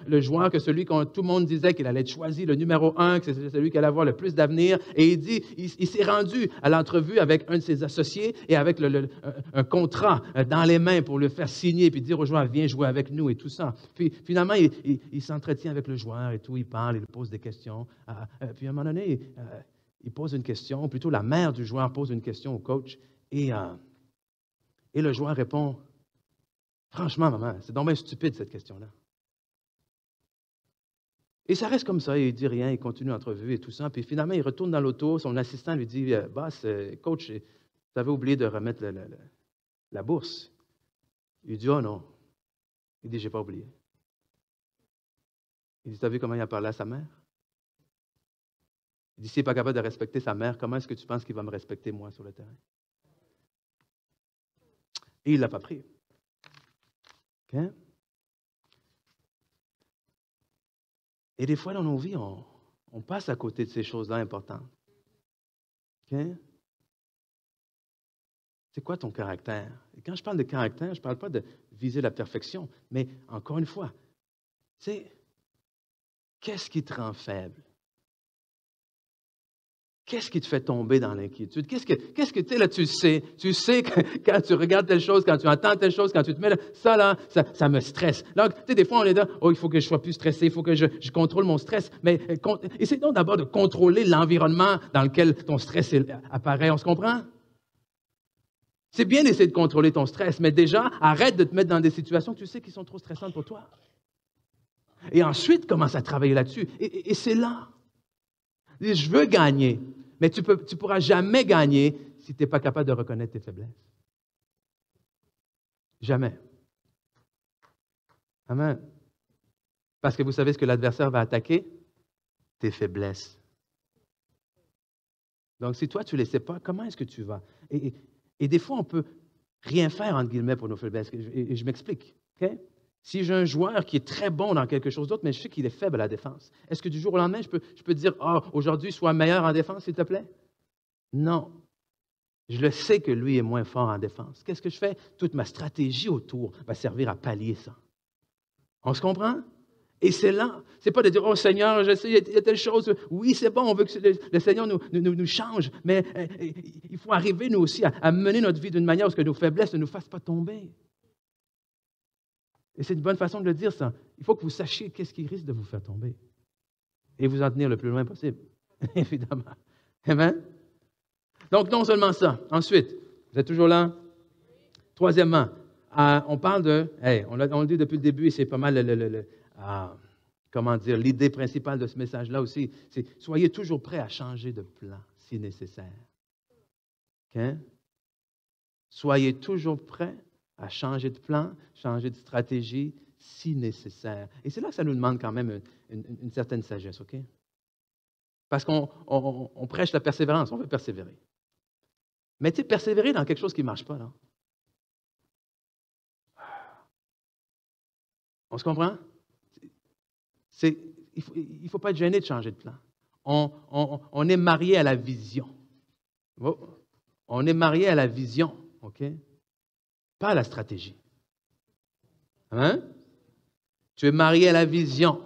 le joueur que celui que tout le monde disait qu'il allait être choisi, le numéro 1, que c'est celui qui allait avoir le plus d'avenir. Et il dit, il s'est rendu à l'entrevue avec un de ses associés et avec un contrat dans les mains pour le faire signer puis dire au joueur, viens jouer avec nous et tout ça. Puis finalement, il s'entretient avec le joueur et tout, il parle, il pose des questions. Puis à un moment donné, il pose une question, ou plutôt la mère du joueur pose une question au coach, et le joueur répond, « Franchement, maman, c'est donc bien stupide cette question-là. » Et ça reste comme ça, il ne dit rien, il continue l'entrevue et tout ça, puis finalement, il retourne dans l'auto, son assistant lui dit, « Boss, coach, vous avez oublié de remettre la bourse. » Il dit, « Oh non. » Il dit, « J'ai pas oublié. » Il dit, « Tu as vu comment il a parlé à sa mère? » Il dit, s'il n'est pas capable de respecter sa mère, comment est-ce que tu penses qu'il va me respecter, moi, sur le terrain? Et il ne l'a pas pris. Okay? Et des fois, dans nos vies, on passe à côté de ces choses-là importantes. Okay? C'est quoi ton caractère? Et quand je parle de caractère, je ne parle pas de viser la perfection, mais encore une fois, qu'est-ce qui te rend faible? Qu'est-ce qui te fait tomber dans l'inquiétude? Qu'est-ce que tu sais, là, tu sais que quand tu regardes telle chose, quand tu entends telle chose, quand tu te mets là, ça me stresse. Là, tu sais, des fois, on est là, oh, il faut que je sois plus stressé, il faut que je contrôle mon stress. Mais essaie donc d'abord de contrôler l'environnement dans lequel ton stress apparaît. On se comprend? C'est bien d'essayer de contrôler ton stress, mais déjà, arrête de te mettre dans des situations que tu sais qui sont trop stressantes pour toi. Et ensuite, commence à travailler là-dessus. Et c'est là. Je veux gagner, mais tu ne pourras jamais gagner si tu n'es pas capable de reconnaître tes faiblesses. Jamais. Amen. Parce que vous savez ce que l'adversaire va attaquer? Tes faiblesses. Donc, si toi, tu ne les sais pas, comment est-ce que tu vas? Et des fois, on peut rien faire, entre guillemets, pour nos faiblesses. Et je m'explique. OK? Si j'ai un joueur qui est très bon dans quelque chose d'autre, mais je sais qu'il est faible à la défense, est-ce que du jour au lendemain, je peux dire, aujourd'hui, sois meilleur en défense, s'il te plaît? Non. Je le sais que lui est moins fort en défense. Qu'est-ce que je fais? Toute ma stratégie autour va servir à pallier ça. On se comprend? Et c'est là. Ce n'est pas de dire, oh Seigneur, je sais, il y a telle chose. Oui, c'est bon, on veut que le Seigneur nous change, mais il faut arriver, nous aussi, à mener notre vie d'une manière où nos faiblesses ne nous fassent pas tomber. Et c'est une bonne façon de le dire, ça. Il faut que vous sachiez qu'est-ce qui risque de vous faire tomber. Et vous en tenir le plus loin possible, évidemment. Amen? Donc, non seulement ça. Ensuite, vous êtes toujours là? Troisièmement, on parle de, on le dit depuis le début, et c'est pas mal comment dire, l'idée principale de ce message-là aussi, c'est soyez toujours prêts à changer de plan si nécessaire. Okay? Soyez toujours prêts à changer de plan, changer de stratégie si nécessaire. Et c'est là que ça nous demande quand même une certaine sagesse, OK? Parce qu'on prêche la persévérance, on veut persévérer. Mais tu sais, persévérer dans quelque chose qui ne marche pas, là. On se comprend? Il ne faut pas être gêné de changer de plan. On est marié à la vision. On est marié à la vision, OK? Pas à la stratégie. Hein? Tu es marié à la vision,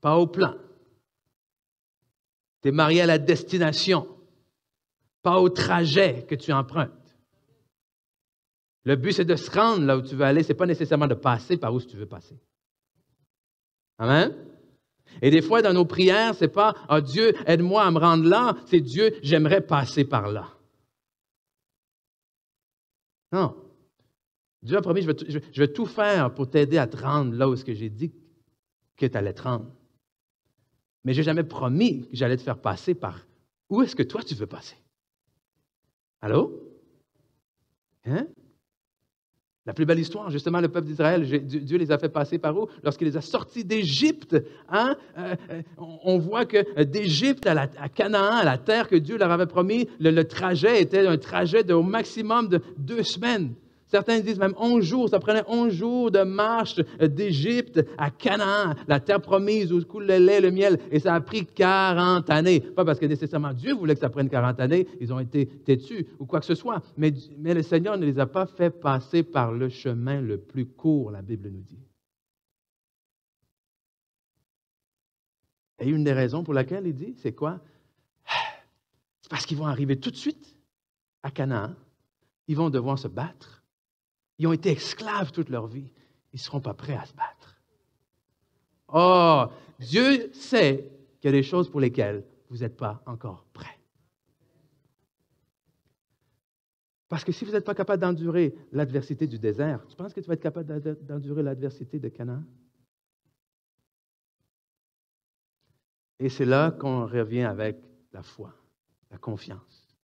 pas au plan. Tu es marié à la destination, pas au trajet que tu empruntes. Le but, c'est de se rendre là où tu veux aller. Ce n'est pas nécessairement de passer par où tu veux passer. Amen? Et des fois, dans nos prières, ce n'est pas « Ah, Dieu, aide-moi à me rendre là », c'est « Dieu, j'aimerais passer par là ». Non. Dieu a promis, je vais tout faire pour t'aider à te rendre là où est-ce que j'ai dit que tu allais te rendre. Mais je n'ai jamais promis que j'allais te faire passer par où est-ce que toi tu veux passer. Allô? Hein? La plus belle histoire, justement, le peuple d'Israël, Dieu les a fait passer par où? Lorsqu'il les a sortis d'Égypte. Hein? On voit que d'Égypte à Canaan, à la terre que Dieu leur avait promis, le trajet était un trajet au maximum de 2 semaines. Certains disent même 11 jours. Ça prenait 11 jours de marche d'Égypte à Canaan, la terre promise où coule le lait et le miel. Et ça a pris 40 années. Pas parce que nécessairement Dieu voulait que ça prenne 40 années. Ils ont été têtus ou quoi que ce soit. Mais le Seigneur ne les a pas fait passer par le chemin le plus court, la Bible nous dit. Et une des raisons pour laquelle il dit, c'est quoi? C'est parce qu'ils vont arriver tout de suite à Canaan. Ils vont devoir se battre. Ils ont été esclaves toute leur vie. Ils ne seront pas prêts à se battre. Oh, Dieu sait qu'il y a des choses pour lesquelles vous n'êtes pas encore prêts. Parce que si vous n'êtes pas capable d'endurer l'adversité du désert, tu penses que tu vas être capable d'endurer l'adversité de Canaan? Et c'est là qu'on revient avec la foi, la confiance.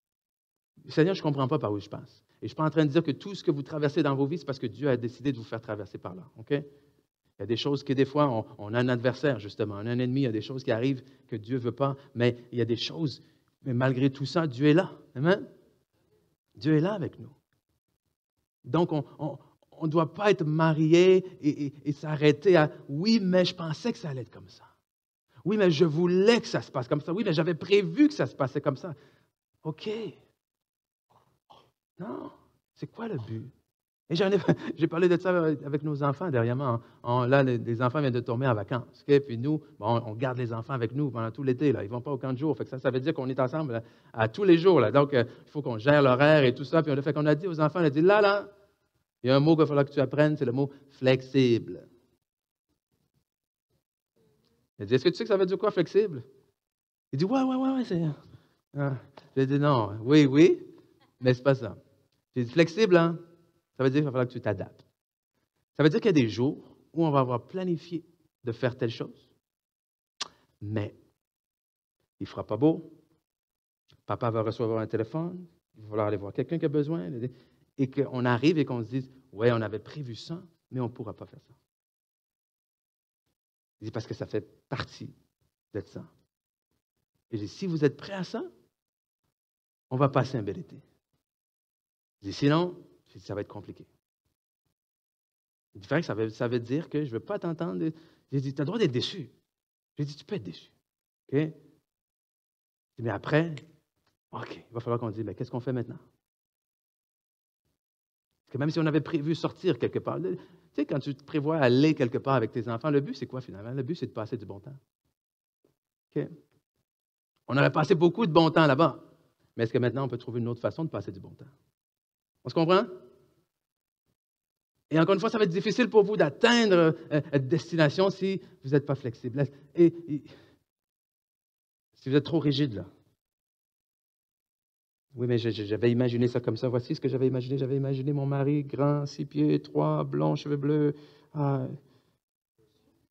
Seigneur, je ne comprends pas par où je passe. Et je ne suis pas en train de dire que tout ce que vous traversez dans vos vies, c'est parce que Dieu a décidé de vous faire traverser par là. OK? Il y a des choses que des fois, on a un adversaire, justement, on a un ennemi, il y a des choses qui arrivent que Dieu ne veut pas, mais il y a des choses, mais malgré tout ça, Dieu est là. Amen? Dieu est là avec nous. Donc, on ne doit pas être marié et s'arrêter à « oui, mais je pensais que ça allait être comme ça. Oui, mais je voulais que ça se passe comme ça. Oui, mais j'avais prévu que ça se passait comme ça. » OK. Non, c'est quoi le but? Et j'ai parlé de ça avec nos enfants dernièrement. Là, les enfants viennent de tomber en vacances. Okay? Puis nous, on garde les enfants avec nous pendant tout l'été. Là. Ils ne vont pas au camp de jour. Fait que ça veut dire qu'on est ensemble à tous les jours. Là. Donc, il faut qu'on gère l'horaire et tout ça. Puis on a dit aux enfants, on a dit, là, il y a un mot qu'il va falloir que tu apprennes, c'est le mot flexible. Il a dit, est-ce que tu sais que ça veut dire quoi, flexible? Il dit, ouais, c'est... J'ai dit, non, oui, mais c'est pas ça. J'ai dit, flexible, hein? Ça veut dire qu'il va falloir que tu t'adaptes. Ça veut dire qu'il y a des jours où on va avoir planifié de faire telle chose, mais il ne fera pas beau. Papa va recevoir un téléphone, il va falloir aller voir quelqu'un qui a besoin, et qu'on arrive et qu'on se dise, ouais, on avait prévu ça, mais on ne pourra pas faire ça. Il dit, parce que ça fait partie d'être ça. Il dit, si vous êtes prêts à ça, on va passer un bel été. Il dit, sinon, ça va être compliqué. Il dit, ça veut dire que je ne veux pas t'entendre. J'ai dit, tu as le droit d'être déçu. J'ai dit, tu peux être déçu. OK? J'ai dit, mais après, OK, il va falloir qu'on dise, mais qu'est-ce qu'on fait maintenant? Parce que même si on avait prévu sortir quelque part, tu sais, quand tu te prévois aller quelque part avec tes enfants, le but, c'est quoi finalement? Le but, c'est de passer du bon temps. OK? On aurait passé beaucoup de bon temps là-bas. Mais est-ce que maintenant, on peut trouver une autre façon de passer du bon temps? On se comprend? Et encore une fois, ça va être difficile pour vous d'atteindre cette destination si vous n'êtes pas flexible. Et si vous êtes trop rigide, là. Oui, mais j'avais imaginé ça comme ça. Voici ce que j'avais imaginé. J'avais imaginé mon mari, grand, 6 pieds, 3, blond, cheveux bleus,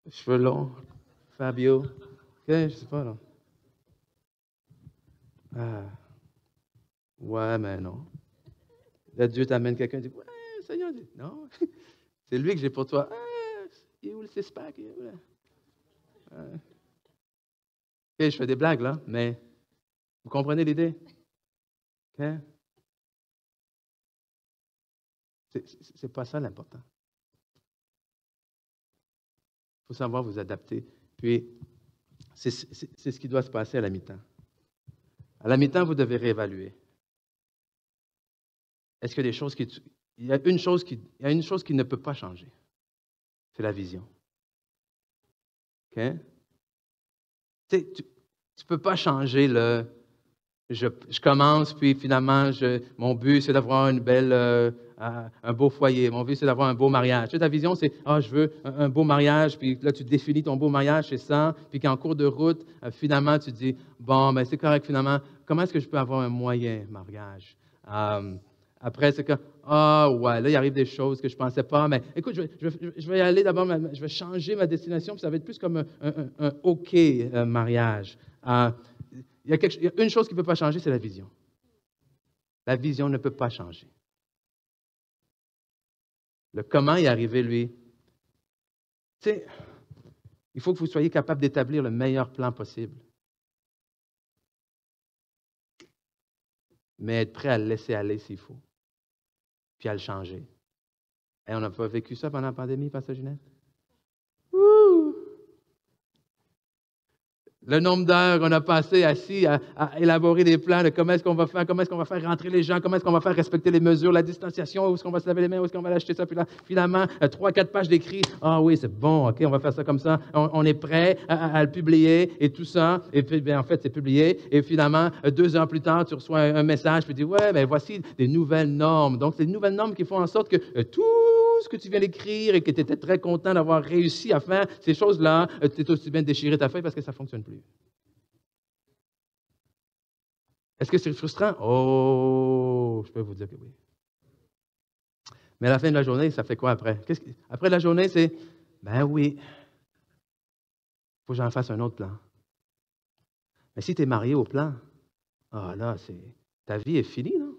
cheveux longs, Fabio. OK, je sais pas, là. Ouais, mais non. Là, Dieu t'amène quelqu'un, dit, ouais, Seigneur, dit, non, c'est lui que j'ai pour toi. Il est où le six-pack? OK, je fais des blagues, là, mais vous comprenez l'idée? OK? C'est pas ça l'important. Il faut savoir vous adapter. Puis, c'est ce qui doit se passer à la mi-temps. À la mi-temps, vous devez réévaluer. Est-ce que il y a une chose qui ne peut pas changer. C'est la vision. OK? Tu ne peux pas changer je commence, puis finalement, mon but, c'est d'avoir un beau foyer. Mon but, c'est d'avoir un beau mariage. Tu sais, ta vision, c'est, je veux un beau mariage, puis là, tu définis ton beau mariage, c'est ça. Puis qu'en cours de route, finalement, tu dis, bon, ben c'est correct, finalement, comment est-ce que je peux avoir un moyen mariage? Après, c'est que, ouais, là, il arrive des choses que je ne pensais pas, mais écoute, je vais y aller d'abord, je vais changer ma destination, puis ça va être plus comme un OK mariage. Il y a une chose qui ne peut pas changer, c'est la vision. La vision ne peut pas changer. Le comment y arriver, lui, tu sais, il faut que vous soyez capable d'établir le meilleur plan possible. Mais être prêt à le laisser aller s'il faut, puis à le changer. Et on n'a pas vécu ça pendant la pandémie, Pasteur Ginette? Ouh! Le nombre d'heures qu'on a passé assis à élaborer des plans de comment est-ce qu'on va faire rentrer les gens, comment est-ce qu'on va faire respecter les mesures, la distanciation, où est-ce qu'on va se laver les mains, où est-ce qu'on va l'acheter ça, puis là, finalement, 3-4 pages d'écrit. Oui, c'est bon, OK, on va faire ça comme ça. On est prêt à le publier et tout ça. Et puis, bien, en fait, c'est publié. Et finalement, 2 heures plus tard, tu reçois un message, puis tu dis, ouais, ben voici des nouvelles normes. Donc, c'est des nouvelles normes qui font en sorte que tout ce que tu viens d'écrire et que tu étais très content d'avoir réussi à faire, ces choses-là, tu es aussi bien de déchirer ta feuille parce que ça ne fonctionne plus. Est-ce que c'est frustrant? Oh, je peux vous dire que oui. Mais à la fin de la journée, ça fait quoi après? Après la journée, c'est, ben oui, il faut que j'en fasse un autre plan. Mais si tu es marié au plan, là, ta vie est finie, non?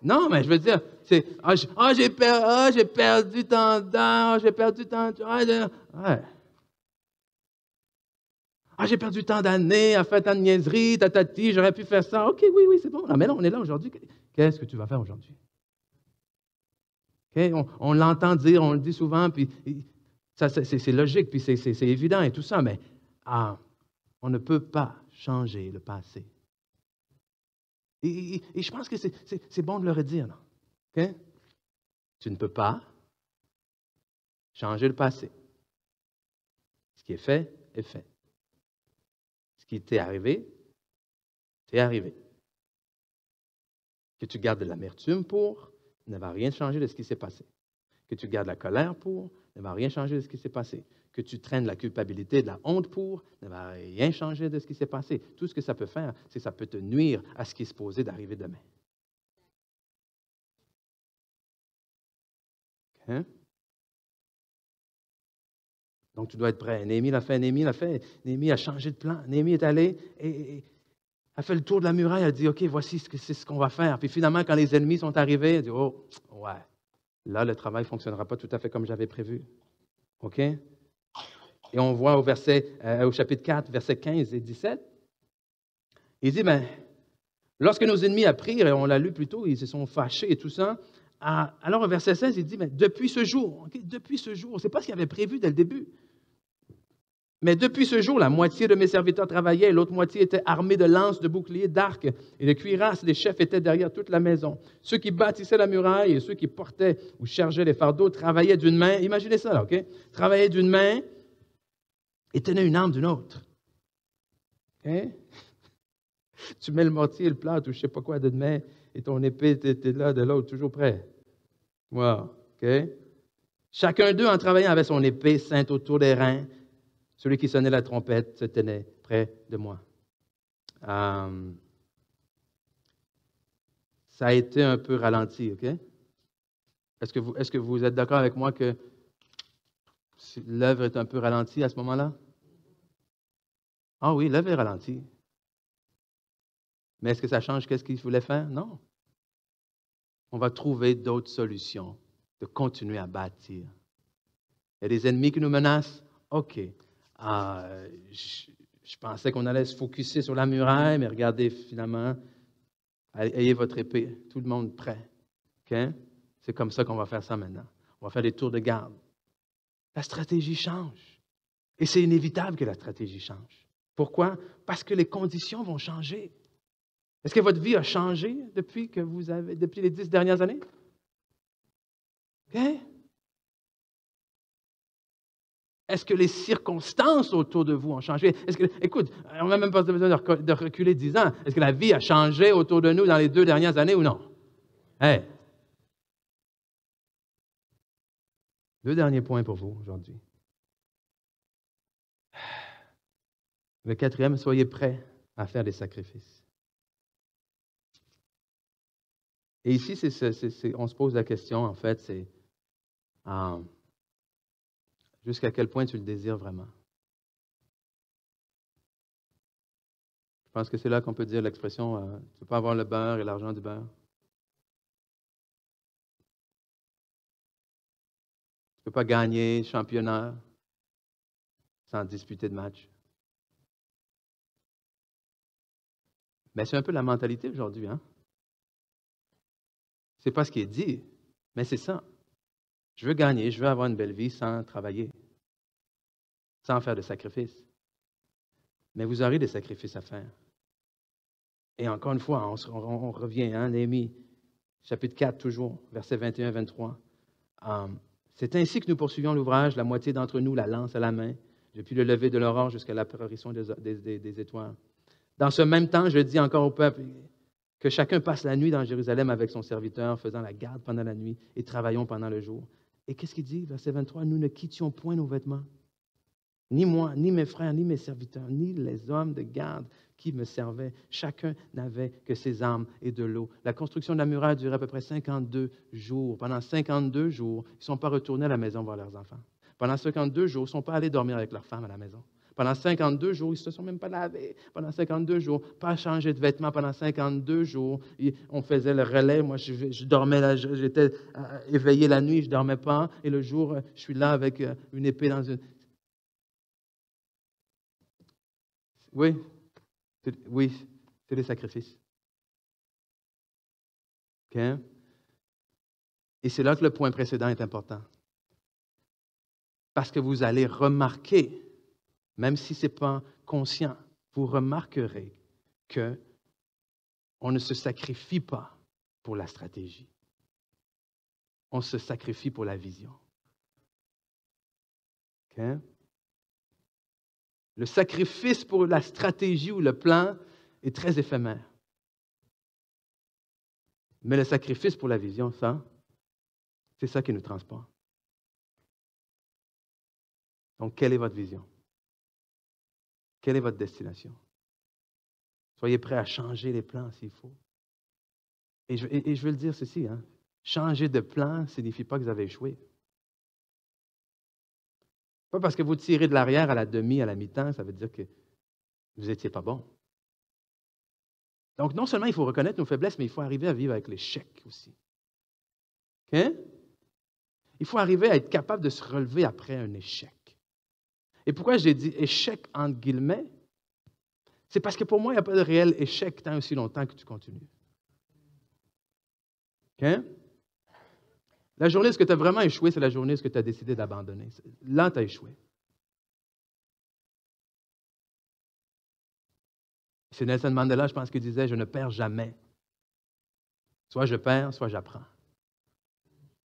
Non, mais je veux dire, c'est, j'ai perdu tant d'heures, j'ai perdu tant de... Ouais. J'ai perdu tant d'années à faire tant de niaiseries, tatati, j'aurais pu faire ça. OK, oui, c'est bon. Non, mais là, on est là aujourd'hui. Qu'est-ce que tu vas faire aujourd'hui? Okay? On l'entend dire, on le dit souvent, puis ça, c'est logique, puis c'est évident et tout ça, mais on ne peut pas changer le passé. Et je pense que c'est bon de le redire. Là. Okay? Tu ne peux pas changer le passé. Ce qui est fait, est fait. Ce qui t'est arrivé, t'est arrivé. Que tu gardes de l'amertume pour, ne va rien changer de ce qui s'est passé. Que tu gardes la colère pour, ne va rien changer de ce qui s'est passé. Que tu traînes la culpabilité, de la honte pour, ne va rien changer de ce qui s'est passé. Tout ce que ça peut faire, c'est que ça peut te nuire à ce qui est supposé d'arriver demain. Hein? Donc, tu dois être prêt. Néhémie l'a fait, Néhémie a changé de plan. Néhémie est allé et a fait le tour de la muraille. Elle a dit, OK, voici c'est ce qu'on va faire. Puis finalement, quand les ennemis sont arrivés, elle a dit, ouais, là, le travail ne fonctionnera pas tout à fait comme j'avais prévu. OK? Et on voit au chapitre 4, versets 15 et 17, il dit, ben, lorsque nos ennemis apprirent, et on l'a lu plus tôt, ils se sont fâchés et tout ça, alors au verset 16, il dit, mais depuis ce jour, depuis ce jour, ce n'est pas ce qu'il avait prévu dès le début. Mais depuis ce jour, la moitié de mes serviteurs travaillaient, et l'autre moitié était armée de lances, de boucliers, d'arcs et de cuirasses. Les chefs étaient derrière toute la maison. Ceux qui bâtissaient la muraille et ceux qui portaient ou chargeaient les fardeaux travaillaient d'une main. Imaginez ça, là, OK? Travaillaient d'une main et tenaient une arme d'une autre. OK? Tu mets le mortier, le plâtre ou je ne sais pas quoi d'une main et ton épée était là de l'autre, toujours prêt. Wow. OK? Chacun d'eux, en travaillant, avait son épée ceinte autour des reins. Celui qui sonnait la trompette se tenait près de moi. Ça a été un peu ralenti, OK? Est-ce que vous êtes d'accord avec moi que l'œuvre est un peu ralentie à ce moment-là? Ah oui, l'œuvre est ralentie. Mais est-ce que ça change qu'est-ce qu'il voulait faire? Non. On va trouver d'autres solutions de continuer à bâtir. Il y a des ennemis qui nous menacent? OK. Je pensais qu'on allait se focusser sur la muraille, mais regardez, finalement, ayez votre épée, tout le monde prêt. Okay? C'est comme ça qu'on va faire ça maintenant. On va faire des tours de garde. La stratégie change. Et c'est inévitable que la stratégie change. Pourquoi? Parce que les conditions vont changer. Est-ce que votre vie a changé depuis les 10 dernières années? Okay? Est-ce que les circonstances autour de vous ont changé? Écoute, on n'a même pas besoin de reculer 10 ans. Est-ce que la vie a changé autour de nous dans les 2 dernières années ou non? Hey. 2 derniers points pour vous aujourd'hui. Le 4e, soyez prêts à faire des sacrifices. Et ici, on se pose la question, en fait, c'est jusqu'à quel point tu le désires vraiment? Je pense que c'est là qu'on peut dire l'expression tu ne peux pas avoir le beurre et l'argent du beurre. Tu ne peux pas gagner le championnat sans disputer de match. Mais c'est un peu la mentalité aujourd'hui, hein? Ce n'est pas ce qui est dit, mais c'est ça. Je veux gagner, je veux avoir une belle vie sans travailler, sans faire de sacrifices. Mais vous aurez des sacrifices à faire. Et encore une fois, on revient, hein, Néhémie, chapitre 4 toujours, versets 21-23. C'est ainsi que nous poursuivions l'ouvrage, la moitié d'entre nous, la lance à la main, depuis le lever de l'aurore jusqu'à l'apparition des étoiles. Dans ce même temps, je dis encore au peuple que chacun passe la nuit dans Jérusalem avec son serviteur, faisant la garde pendant la nuit et travaillant pendant le jour. Et qu'est-ce qu'il dit, verset 23? Nous ne quittions point nos vêtements. Ni moi, ni mes frères, ni mes serviteurs, ni les hommes de garde qui me servaient. Chacun n'avait que ses armes et de l'eau. La construction de la muraille durait à peu près 52 jours. Pendant 52 jours, ils ne sont pas retournés à la maison voir leurs enfants. Pendant 52 jours, ils ne sont pas allés dormir avec leurs femmes à la maison. Pendant 52 jours, ils ne se sont même pas lavés. Pendant 52 jours, pas changé de vêtements. Pendant 52 jours, on faisait le relais. Moi, je dormais là, j'étais éveillé la nuit, je ne dormais pas. Et le jour, je suis là avec une épée dans une... Oui, c'est des sacrifices. OK? Et c'est là que le point précédent est important. Parce que vous allez remarquer, même si ce n'est pas conscient, vous remarquerez qu'on ne se sacrifie pas pour la stratégie. On se sacrifie pour la vision. OK? Le sacrifice pour la stratégie ou le plan est très éphémère. Mais le sacrifice pour la vision, c'est ça qui nous transporte. Donc, quelle est votre vision? Quelle est votre destination? Soyez prêts à changer les plans s'il faut. Et je veux le dire ceci, hein? Changer de plan ne signifie pas que vous avez échoué. Pas parce que vous tirez de l'arrière à la demi, à la mi-temps, ça veut dire que vous n'étiez pas bon. Donc, non seulement il faut reconnaître nos faiblesses, mais il faut arriver à vivre avec l'échec aussi. OK? Il faut arriver à être capable de se relever après un échec. Et pourquoi j'ai dit échec entre guillemets? C'est parce que pour moi, il n'y a pas de réel échec tant aussi longtemps que tu continues. OK? La journée où tu as vraiment échoué, c'est la journée où tu as décidé d'abandonner. Là, tu as échoué. C'est Nelson Mandela, je pense, qui disait « Je ne perds jamais. Soit je perds, soit j'apprends.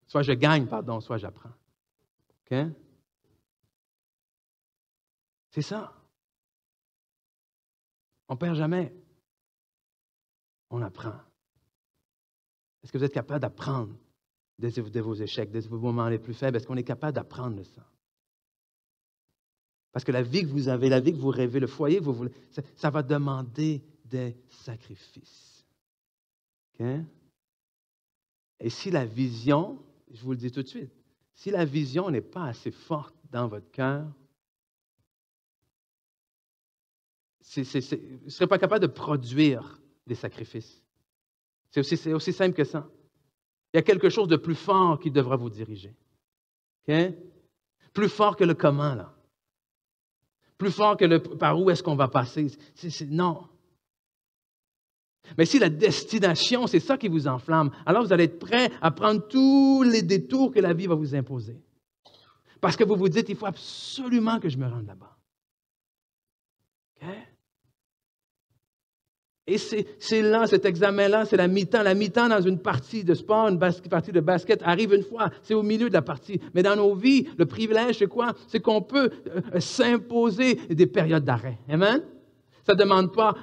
Soit je gagne, pardon, soit j'apprends. » OK? C'est ça. On ne perd jamais. On apprend. Est-ce que vous êtes capable d'apprendre de vos échecs, de vos moments les plus faibles? Est-ce qu'on est capable d'apprendre de ça? Parce que la vie que vous avez, la vie que vous rêvez, le foyer que vous voulez, ça va demander des sacrifices. OK? Et si la vision, je vous le dis tout de suite, si la vision n'est pas assez forte dans votre cœur, vous ne serez pas capable de produire des sacrifices. C'est aussi simple que ça. Il y a quelque chose de plus fort qui devra vous diriger. OK? Plus fort que le comment, là. Plus fort que par où est-ce qu'on va passer. Non. Mais si la destination, c'est ça qui vous enflamme, alors vous allez être prêt à prendre tous les détours que la vie va vous imposer. Parce que vous vous dites, il faut absolument que je me rende là-bas. OK? Et c'est là, cet examen-là, c'est la mi-temps. La mi-temps dans une partie de sport, une partie de basket, arrive une fois. C'est au milieu de la partie. Mais dans nos vies, le privilège, c'est quoi? C'est qu'on peut s'imposer des périodes d'arrêt. Amen? Ça ne demande pas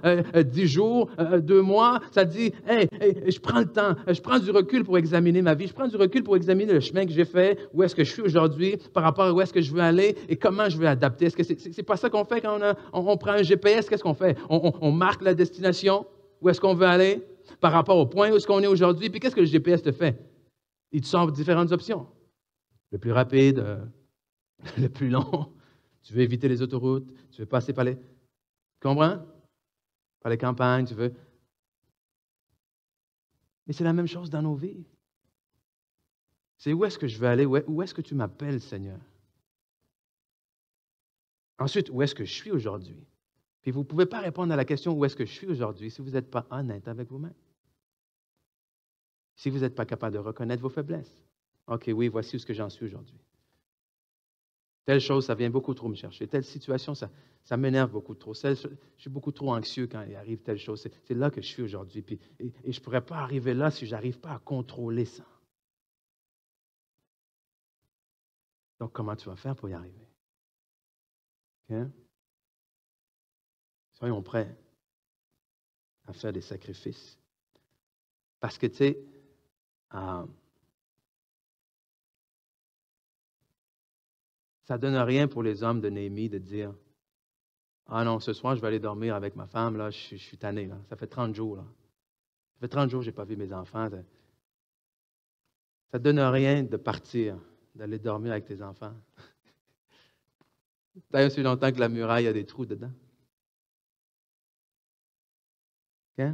10 jours, 2 mois. Ça dit, hey, je prends le temps, je prends du recul pour examiner ma vie, je prends du recul pour examiner le chemin que j'ai fait, où est-ce que je suis aujourd'hui, par rapport à où est-ce que je veux aller et comment je veux adapter. Est-ce que c'est pas ça qu'on fait quand on prend un GPS? Qu'est-ce qu'on fait? On marque la destination, où est-ce qu'on veut aller, par rapport au point où est-ce qu'on est aujourd'hui. Puis qu'est-ce que le GPS te fait? Il te sort différentes options. Le plus rapide, le plus long. Tu veux éviter les autoroutes, tu veux passer par les... Tu comprends? Par les campagnes, tu veux. Mais c'est la même chose dans nos vies. C'est où est-ce que je veux aller? Où est-ce que tu m'appelles, Seigneur? Ensuite, où est-ce que je suis aujourd'hui? Puis vous ne pouvez pas répondre à la question où est-ce que je suis aujourd'hui si vous n'êtes pas honnête avec vous-même. Si vous n'êtes pas capable de reconnaître vos faiblesses. OK, oui, voici où est-ce que j'en suis aujourd'hui. Telle chose, ça vient beaucoup trop me chercher. Telle situation, ça m'énerve beaucoup trop. Je suis beaucoup trop anxieux quand il arrive telle chose. C'est là que je suis aujourd'hui. Et je ne pourrais pas arriver là si je n'arrive pas à contrôler ça. Donc, comment tu vas faire pour y arriver? Okay? Soyons prêts à faire des sacrifices. Parce que, tu sais, ça ne donne rien pour les hommes de Néhémie de dire « Ah non, ce soir, je vais aller dormir avec ma femme, là, je suis tanné, là. Ça fait 30 jours, là. Ça fait 30 jours que je n'ai pas vu mes enfants. » Ça ne donne rien de partir, d'aller dormir avec tes enfants. Ça fait aussi longtemps que la muraille a des trous dedans. OK?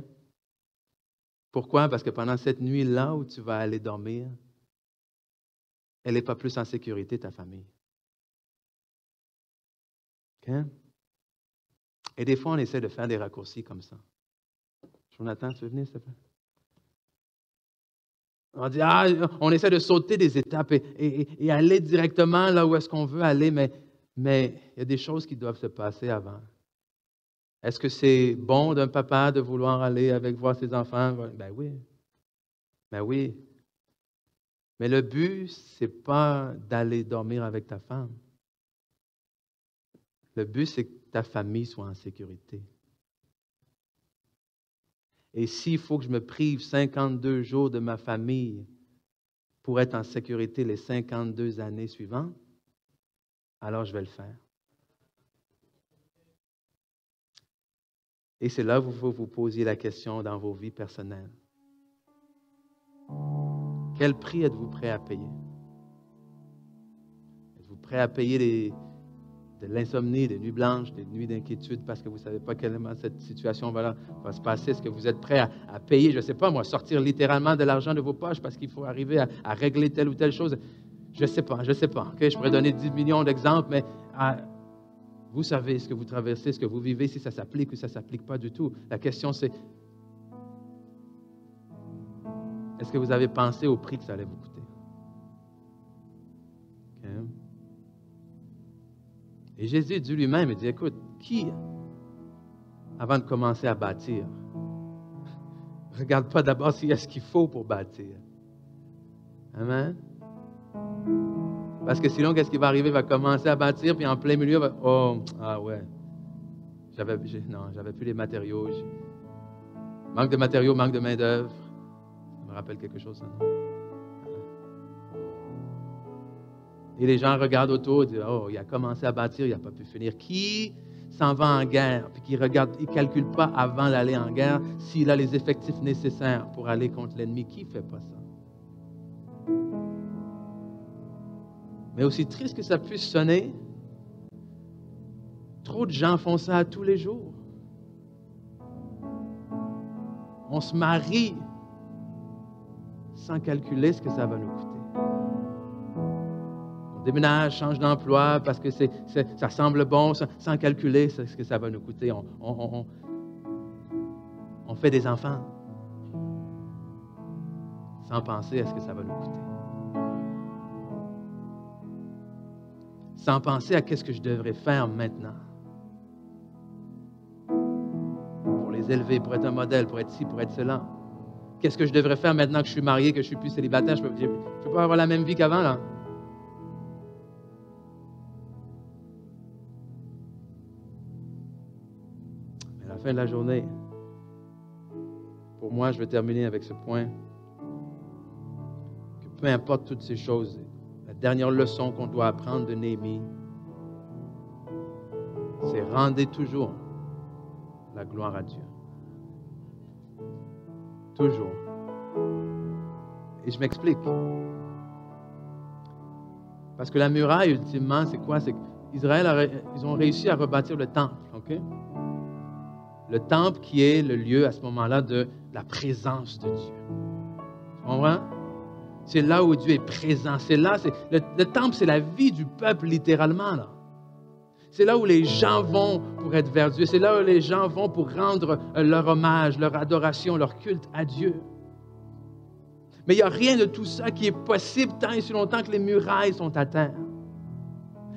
Pourquoi? Parce que pendant cette nuit-là où tu vas aller dormir, elle n'est pas plus en sécurité, ta famille. OK? Et des fois, on essaie de faire des raccourcis comme ça. Jonathan, tu veux venir, s'il te plaît? On dit, on essaie de sauter des étapes et aller directement là où est-ce qu'on veut aller, mais il y a des choses qui doivent se passer avant. Est-ce que c'est bon d'un papa de vouloir aller voir ses enfants? Ben oui. Ben oui. Mais le but, ce n'est pas d'aller dormir avec ta femme. Le but, c'est que ta famille soit en sécurité. Et s'il faut que je me prive 52 jours de ma famille pour être en sécurité les 52 années suivantes, alors je vais le faire. Et c'est là où vous posiez la question dans vos vies personnelles. Quel prix êtes-vous prêt à payer? Êtes-vous prêt à payer de l'insomnie, des nuits blanches, des nuits d'inquiétude parce que vous ne savez pas comment cette situation va se passer? Est-ce que vous êtes prêt à payer, je ne sais pas moi, sortir littéralement de l'argent de vos poches parce qu'il faut arriver à régler telle ou telle chose? Je ne sais pas. Okay? Je pourrais donner 10 millions d'exemples, mais Vous savez ce que vous traversez, ce que vous vivez, si ça s'applique ou ça ne s'applique pas du tout. La question, c'est, est-ce que vous avez pensé au prix que ça allait vous coûter? Okay. Et Jésus dit lui-même, il dit, écoute, qui, avant de commencer à bâtir, regarde pas d'abord s'il y a ce qu'il faut pour bâtir. Amen? Parce que sinon, qu'est-ce qui va arriver? Il va commencer à bâtir, puis en plein milieu, ouais. J'avais plus les matériaux. Manque de matériaux, manque de main-d'œuvre. Ça me rappelle quelque chose, ça, non? Et les gens regardent autour et disent, il a commencé à bâtir, il n'a pas pu finir. Qui s'en va en guerre, puis qui regarde, il ne calcule pas avant d'aller en guerre s'il a les effectifs nécessaires pour aller contre l'ennemi? Qui ne fait pas ça? Mais aussi triste que ça puisse sonner, trop de gens font ça tous les jours. On se marie sans calculer ce que ça va nous coûter. On déménage, change d'emploi parce que ça semble bon, sans calculer ce que ça va nous coûter. On fait des enfants sans penser à ce que ça va nous coûter. Sans penser à qu'est-ce que je devrais faire maintenant pour les élever, pour être un modèle, pour être ci, pour être cela. Qu'est-ce que je devrais faire maintenant que je suis marié, que je suis plus célibataire? Je ne peux pas avoir la même vie qu'avant, là. Mais à la fin de la journée, pour moi, je vais terminer avec ce point, que peu importe toutes ces choses, la dernière leçon qu'on doit apprendre de Néhémie, c'est rendez toujours la gloire à Dieu. Toujours. Et je m'explique. Parce que la muraille, ultimement, c'est quoi? C'est qu'Israël, ils ont réussi à rebâtir le temple, OK? Le temple qui est le lieu, à ce moment-là, de la présence de Dieu. Tu comprends? C'est là où Dieu est présent. C'est là, le temple, c'est la vie du peuple, littéralement, là. C'est là où les gens vont pour être vers Dieu. C'est là où les gens vont pour rendre leur hommage, leur adoration, leur culte à Dieu. Mais il n'y a rien de tout ça qui est possible tant et si longtemps que les murailles sont à terre.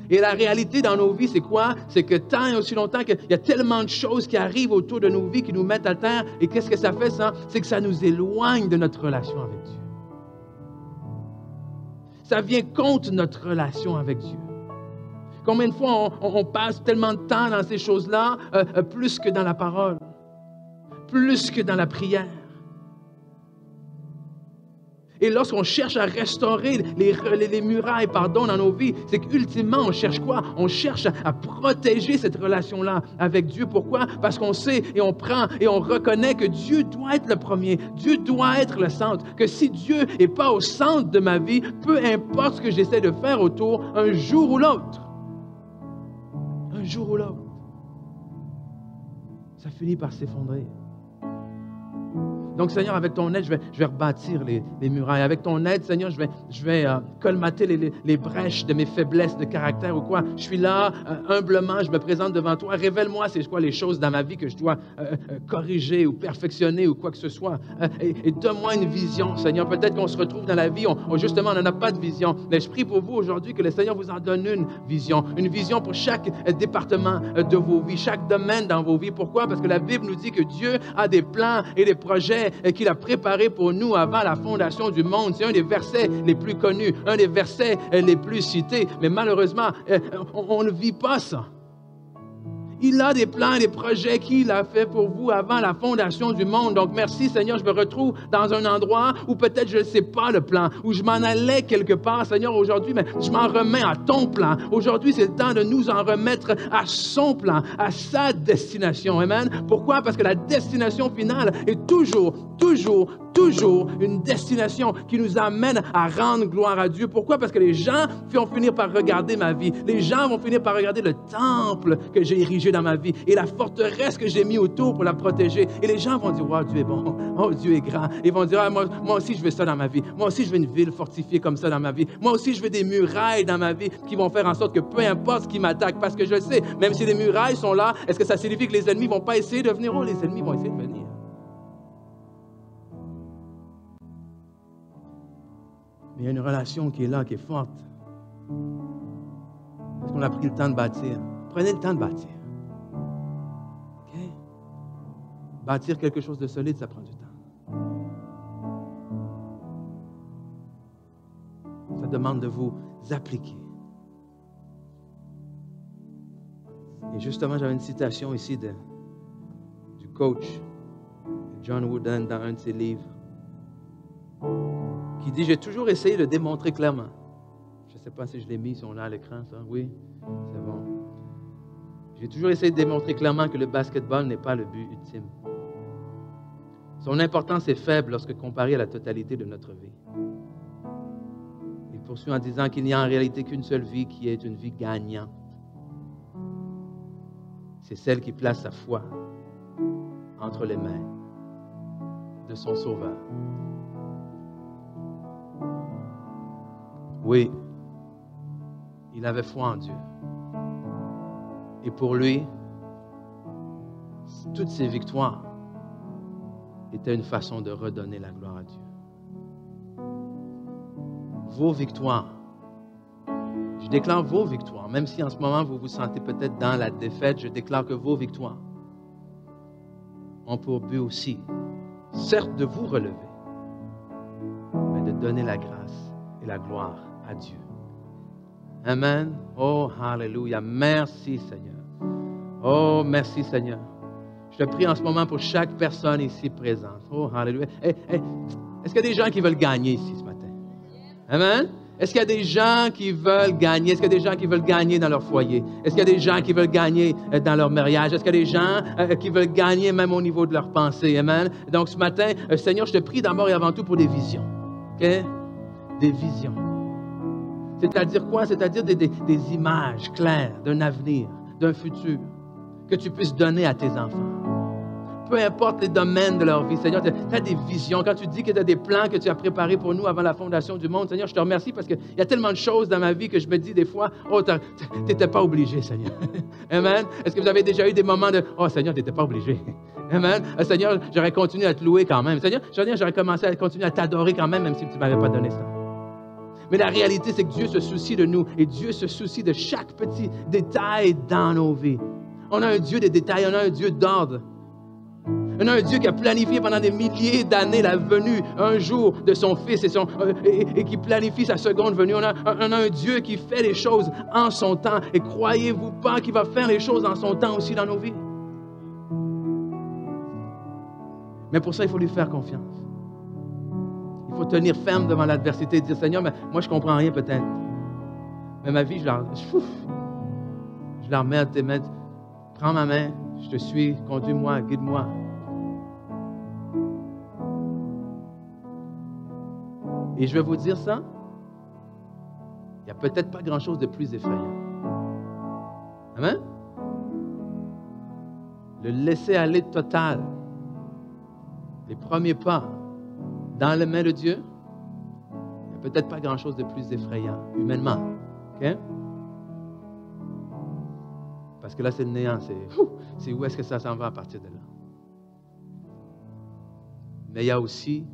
Et la réalité dans nos vies, c'est quoi? C'est que tant et aussi longtemps qu'il y a tellement de choses qui arrivent autour de nos vies qui nous mettent à terre. Et qu'est-ce que ça fait, ça? C'est que ça nous éloigne de notre relation avec Dieu. Ça vient contre notre relation avec Dieu. Combien de fois on passe tellement de temps dans ces choses-là, plus que dans la parole, plus que dans la prière. Et lorsqu'on cherche à restaurer les murailles dans nos vies, c'est qu'ultimement, on cherche quoi? On cherche à protéger cette relation-là avec Dieu. Pourquoi? Parce qu'on sait et on prend et on reconnaît que Dieu doit être le premier. Dieu doit être le centre. Que si Dieu n'est pas au centre de ma vie, peu importe ce que j'essaie de faire autour, un jour ou l'autre, ça finit par s'effondrer. Donc, Seigneur, avec ton aide, je vais rebâtir les murailles. Avec ton aide, Seigneur, je vais colmater les brèches de mes faiblesses de caractère ou quoi. Je suis là, humblement, je me présente devant toi. Révèle-moi, c'est quoi les choses dans ma vie que je dois corriger ou perfectionner ou quoi que ce soit. Et donne-moi une vision, Seigneur. Peut-être qu'on se retrouve dans la vie, justement, on n'en a pas de vision. Mais je prie pour vous aujourd'hui que le Seigneur vous en donne une vision. Une vision pour chaque département de vos vies, chaque domaine dans vos vies. Pourquoi? Parce que la Bible nous dit que Dieu a des plans et des projets qu'il a préparé pour nous avant la fondation du monde. C'est un des versets les plus connus, un des versets les plus cités. Mais malheureusement, on ne vit pas ça. Il a des plans et des projets qu'il a fait pour vous avant la fondation du monde. Donc, merci Seigneur, je me retrouve dans un endroit où peut-être je ne sais pas le plan, où je m'en allais quelque part. Seigneur, aujourd'hui, mais je m'en remets à ton plan. Aujourd'hui, c'est le temps de nous en remettre à son plan, à sa destination. Amen. Pourquoi? Parce que la destination finale est toujours une destination qui nous amène à rendre gloire à Dieu. Pourquoi? Parce que les gens vont finir par regarder ma vie. Les gens vont finir par regarder le temple que j'ai érigé protéger dans ma vie et la forteresse que j'ai mis autour pour la protéger. Et les gens vont dire, wow, Dieu est bon, oh, Dieu est grand. Ils vont dire, ah, moi aussi je veux ça dans ma vie. Moi aussi je veux une ville fortifiée comme ça dans ma vie. Moi aussi je veux des murailles dans ma vie qui vont faire en sorte que peu importe ce qui m'attaque, parce que je le sais, même si les murailles sont là, est-ce que ça signifie que les ennemis ne vont pas essayer de venir? Oh, les ennemis vont essayer de venir. Mais il y a une relation qui est là, qui est forte. Parce qu'on a pris le temps de bâtir. Prenez le temps de bâtir. OK? Bâtir quelque chose de solide, ça prend du temps. Ça demande de vous appliquer. Et justement, j'avais une citation ici du coach John Wooden dans un de ses livres qui dit « J'ai toujours essayé de démontrer clairement. » Je ne sais pas si je l'ai mis, si on l'a à l'écran, ça. Oui, c'est bon. J'ai toujours essayé de démontrer clairement que le basketball n'est pas le but ultime. Son importance est faible lorsque comparée à la totalité de notre vie. Il poursuit en disant qu'il n'y a en réalité qu'une seule vie qui est une vie gagnante. C'est celle qui place sa foi entre les mains de son Sauveur. Oui, il avait foi en Dieu. Et pour lui, toutes ses victoires étaient une façon de redonner la gloire à Dieu. Vos victoires, je déclare vos victoires, même si en ce moment vous vous sentez peut-être dans la défaite, je déclare que vos victoires ont pour but aussi, certes de vous relever, mais de donner la grâce et la gloire à Dieu. Amen. Oh, hallelujah. Merci, Seigneur. Oh, merci, Seigneur. Je te prie en ce moment pour chaque personne ici présente. Oh, hallelujah. Est-ce qu'il y a des gens qui veulent gagner ici ce matin? Amen. Est-ce qu'il y a des gens qui veulent gagner? Est-ce qu'il y a des gens qui veulent gagner dans leur foyer? Est-ce qu'il y a des gens qui veulent gagner dans leur mariage? Est-ce qu'il y a des gens qui veulent gagner même au niveau de leurs pensées? Amen. Donc ce matin, Seigneur, je te prie d'abord et avant tout pour des visions. OK? Des visions. C'est-à-dire quoi? C'est-à-dire des images claires d'un avenir, d'un futur que tu puisses donner à tes enfants. Peu importe les domaines de leur vie, Seigneur, tu as des visions. Quand tu dis que tu as des plans que tu as préparés pour nous avant la fondation du monde, Seigneur, je te remercie parce qu'il y a tellement de choses dans ma vie que je me dis des fois, oh, tu n'étais pas obligé, Seigneur. Amen. Est-ce que vous avez déjà eu des moments de, oh, Seigneur, tu n'étais pas obligé. Amen. Seigneur, j'aurais continué à te louer quand même. Seigneur, j'aurais commencé à continuer à t'adorer quand même si tu ne m'avais pas donné ça. Mais la réalité, c'est que Dieu se soucie de nous et Dieu se soucie de chaque petit détail dans nos vies. On a un Dieu des détails, on a un Dieu d'ordre. On a un Dieu qui a planifié pendant des milliers d'années la venue un jour de son Fils et qui planifie sa seconde venue. On a un Dieu qui fait les choses en son temps. Et croyez-vous pas qu'il va faire les choses en son temps aussi dans nos vies? Mais pour ça, il faut lui faire confiance. Il faut tenir ferme devant l'adversité et dire, Seigneur, mais moi, je ne comprends rien peut-être. Mais ma vie, je la remets à tes mains. Prends ma main, je te suis, conduis-moi, guide-moi. Et je vais vous dire ça, il n'y a peut-être pas grand-chose de plus effrayant. Amen? Le laisser-aller total, les premiers pas dans les mains de Dieu, il n'y a peut-être pas grand-chose de plus effrayant, humainement. OK? Parce que là, c'est le néant. C'est où est-ce que ça s'en va à partir de là? Mais il y a aussi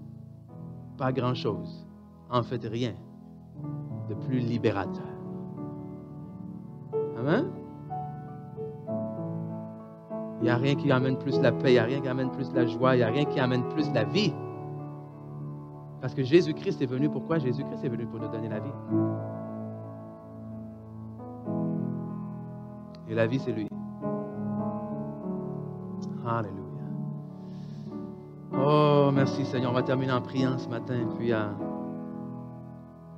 pas grand-chose, en fait rien, de plus libérateur. Amen? Il n'y a rien qui amène plus la paix, il n'y a rien qui amène plus la joie, il n'y a rien qui amène plus la vie. Parce que Jésus-Christ est venu, pourquoi? Jésus-Christ est venu pour nous donner la vie. Et la vie, c'est lui. Alléluia. Oh, merci Seigneur. On va terminer en priant ce matin. Puis,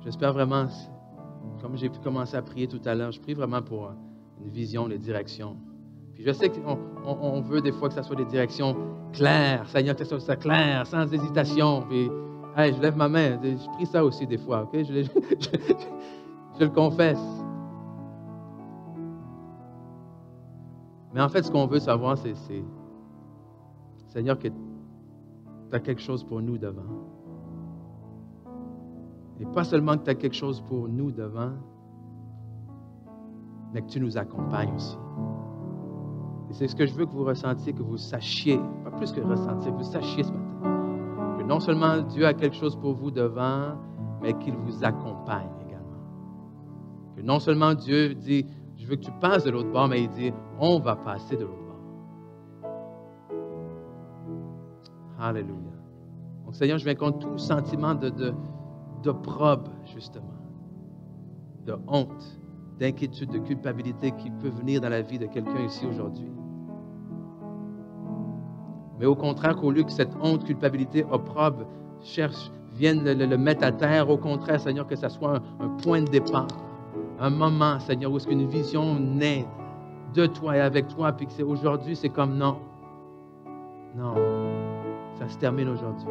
j'espère vraiment, comme j'ai pu commencer à prier tout à l'heure, je prie vraiment pour une vision, des directions. Puis je sais qu'on veut des fois que ça soit des directions claires. Seigneur, que ça soit clair, sans hésitation. Puis, hey, je lève ma main. Je prie ça aussi des fois, OK? Je le confesse. Mais en fait, ce qu'on veut savoir, c'est Seigneur, que tu as quelque chose pour nous devant. Et pas seulement que tu as quelque chose pour nous devant, mais que tu nous accompagnes aussi. Et c'est ce que je veux que vous ressentiez, que vous sachiez, pas plus que ressentir, que vous sachiez ce matin, que non seulement Dieu a quelque chose pour vous devant, mais qu'il vous accompagne également. Que non seulement Dieu dit, je veux que tu passes de l'autre bord, mais il dit, on va passer de l'autre bord. Alléluia. Donc Seigneur, je viens contre tout sentiment d'opprobre, justement, de honte, d'inquiétude, de culpabilité qui peut venir dans la vie de quelqu'un ici aujourd'hui. Mais au contraire, qu'au lieu que cette honte, culpabilité, opprobre, vienne le mettre à terre, au contraire, Seigneur, que ça soit un point de départ, un moment, Seigneur, où est-ce qu'une vision naît de toi et avec toi, puis que c'est aujourd'hui, c'est comme non. Non. Ça se termine aujourd'hui.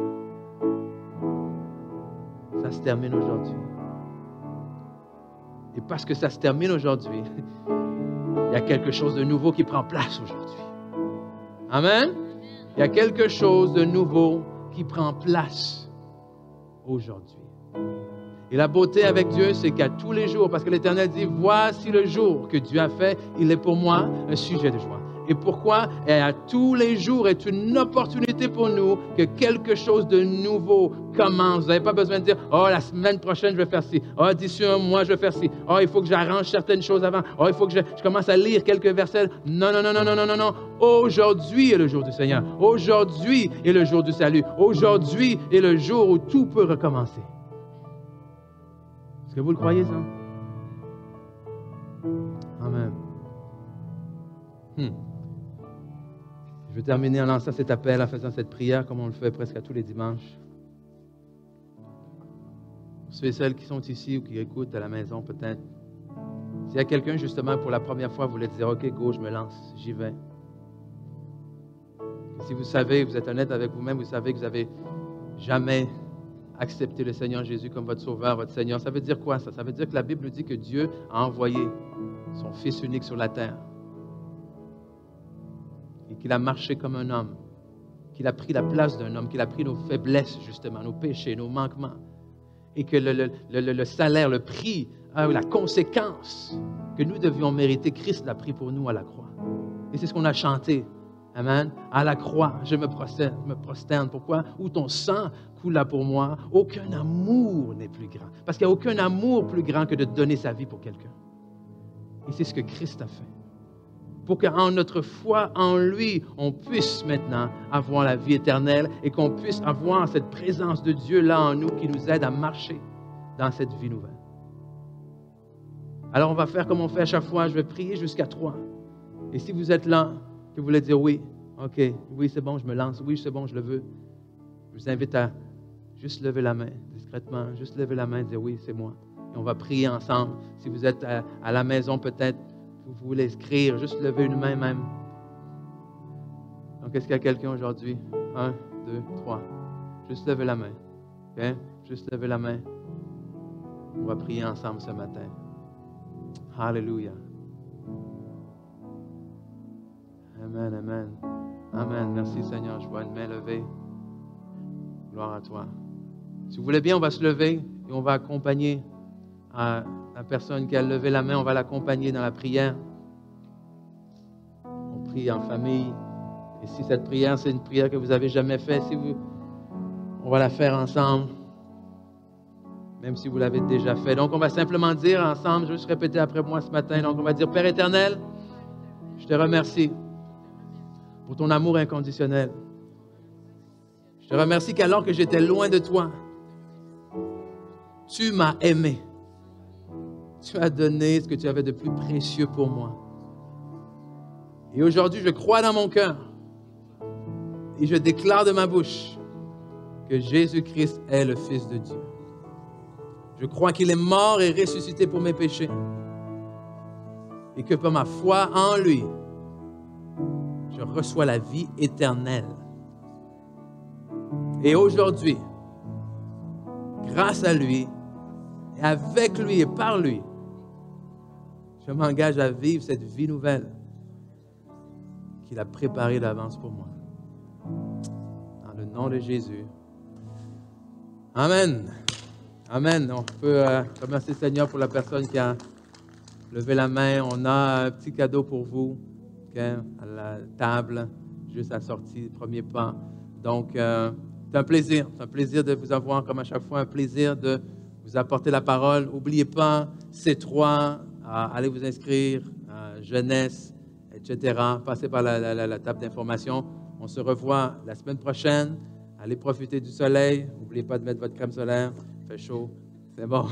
Ça se termine aujourd'hui. Et parce que ça se termine aujourd'hui, il y a quelque chose de nouveau qui prend place aujourd'hui. Amen? Il y a quelque chose de nouveau qui prend place aujourd'hui. Et la beauté avec Dieu, c'est qu'à tous les jours, parce que l'Éternel dit, voici le jour que Dieu a fait, il est pour moi un sujet de joie. Et pourquoi? Et à tous les jours est une opportunité pour nous que quelque chose de nouveau commence. Vous n'avez pas besoin de dire, oh, la semaine prochaine, je vais faire ci. Oh, d'ici un mois, je vais faire ci. Oh, il faut que j'arrange certaines choses avant. Oh, il faut que je commence à lire quelques versets. Non, non, non, non, non, non, non, non. Aujourd'hui est le jour du Seigneur. Aujourd'hui est le jour du salut. Aujourd'hui est le jour où tout peut recommencer. Est-ce que vous le croyez, ça? Amen. Je vais terminer en lançant cet appel, en faisant cette prière, comme on le fait presque à tous les dimanches. Pour ceux et celles qui sont ici ou qui écoutent à la maison, peut-être. S'il y a quelqu'un, justement, pour la première fois, vous voulez dire, OK, go, je me lance, j'y vais. Et si vous savez, vous êtes honnête avec vous-même, vous savez que vous n'avez jamais accepté le Seigneur Jésus comme votre Sauveur, votre Seigneur. Ça veut dire quoi, ça? Ça veut dire que la Bible nous dit que Dieu a envoyé son Fils unique sur la terre. Et qu'il a marché comme un homme, qu'il a pris la place d'un homme, qu'il a pris nos faiblesses, justement, nos péchés, nos manquements. Et que le salaire, le prix, la conséquence que nous devions mériter, Christ l'a pris pour nous à la croix. Et c'est ce qu'on a chanté. Amen. À la croix, je me prosterne. Pourquoi? Où ton sang coula pour moi, aucun amour n'est plus grand. Parce qu'il n'y a aucun amour plus grand que de donner sa vie pour quelqu'un. Et c'est ce que Christ a fait. Pour qu'en notre foi en lui, on puisse maintenant avoir la vie éternelle et qu'on puisse avoir cette présence de Dieu là en nous qui nous aide à marcher dans cette vie nouvelle. Alors on va faire comme on fait à chaque fois, je vais prier jusqu'à 3. Et si vous êtes là, que vous voulez dire oui, OK, oui c'est bon, je me lance, oui c'est bon, je le veux, je vous invite à juste lever la main discrètement, juste lever la main et dire oui c'est moi. Et on va prier ensemble. Si vous êtes à la maison peut-être, vous voulez écrire, juste lever une main même. Donc, est-ce qu'il y a quelqu'un aujourd'hui? 1, 2, 3. Juste lever la main. OK? Juste lever la main. On va prier ensemble ce matin. Alléluia. Amen, amen. Amen. Merci Seigneur. Je vois une main levée. Gloire à toi. Si vous voulez bien, on va se lever et on va accompagner la personne qui a levé la main, on va l'accompagner dans la prière. On prie en famille. Et si cette prière, c'est une prière que vous n'avez jamais faite, on va la faire ensemble. Même si vous l'avez déjà fait. Donc, on va simplement dire ensemble, je vais juste répéter après moi ce matin. Donc, on va dire, Père éternel, je te remercie pour ton amour inconditionnel. Je te remercie qu'alors que j'étais loin de toi, tu m'as aimé. Tu as donné ce que tu avais de plus précieux pour moi. Et aujourd'hui, je crois dans mon cœur et je déclare de ma bouche que Jésus-Christ est le Fils de Dieu. Je crois qu'il est mort et ressuscité pour mes péchés et que par ma foi en lui, je reçois la vie éternelle. Et aujourd'hui, grâce à lui, et avec lui et par lui, je m'engage à vivre cette vie nouvelle qu'il a préparé d'avance pour moi. Dans le nom de Jésus. Amen. Amen. On peut remercier le Seigneur pour la personne qui a levé la main. On a un petit cadeau pour vous, okay, à la table, juste à la sortie, premier pas. Donc, c'est un plaisir. C'est un plaisir de vous avoir, comme à chaque fois, un plaisir de vous apporter la parole. N'oubliez pas, C3, allez vous inscrire, jeunesse, etc. Passez par la table d'information. On se revoit la semaine prochaine. Allez profiter du soleil. N'oubliez pas de mettre votre crème solaire. Il fait chaud. C'est bon.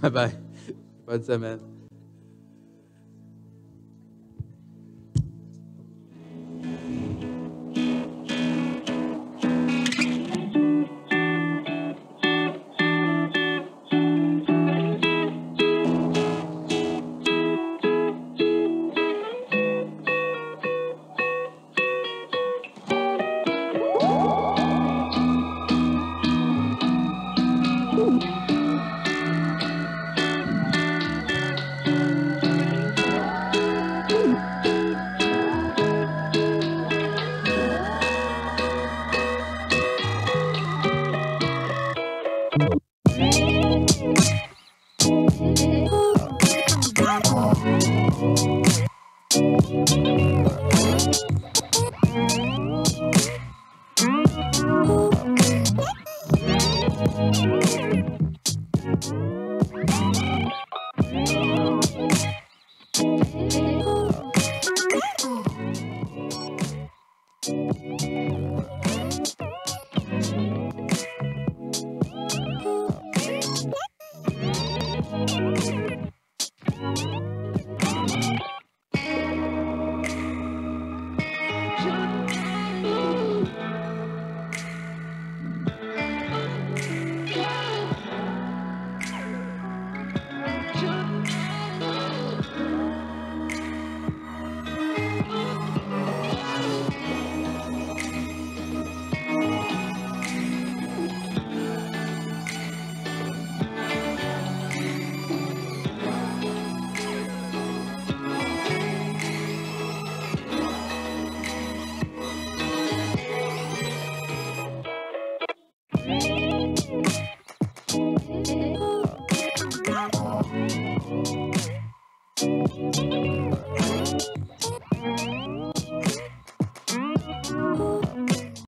Bye bye. Bonne semaine.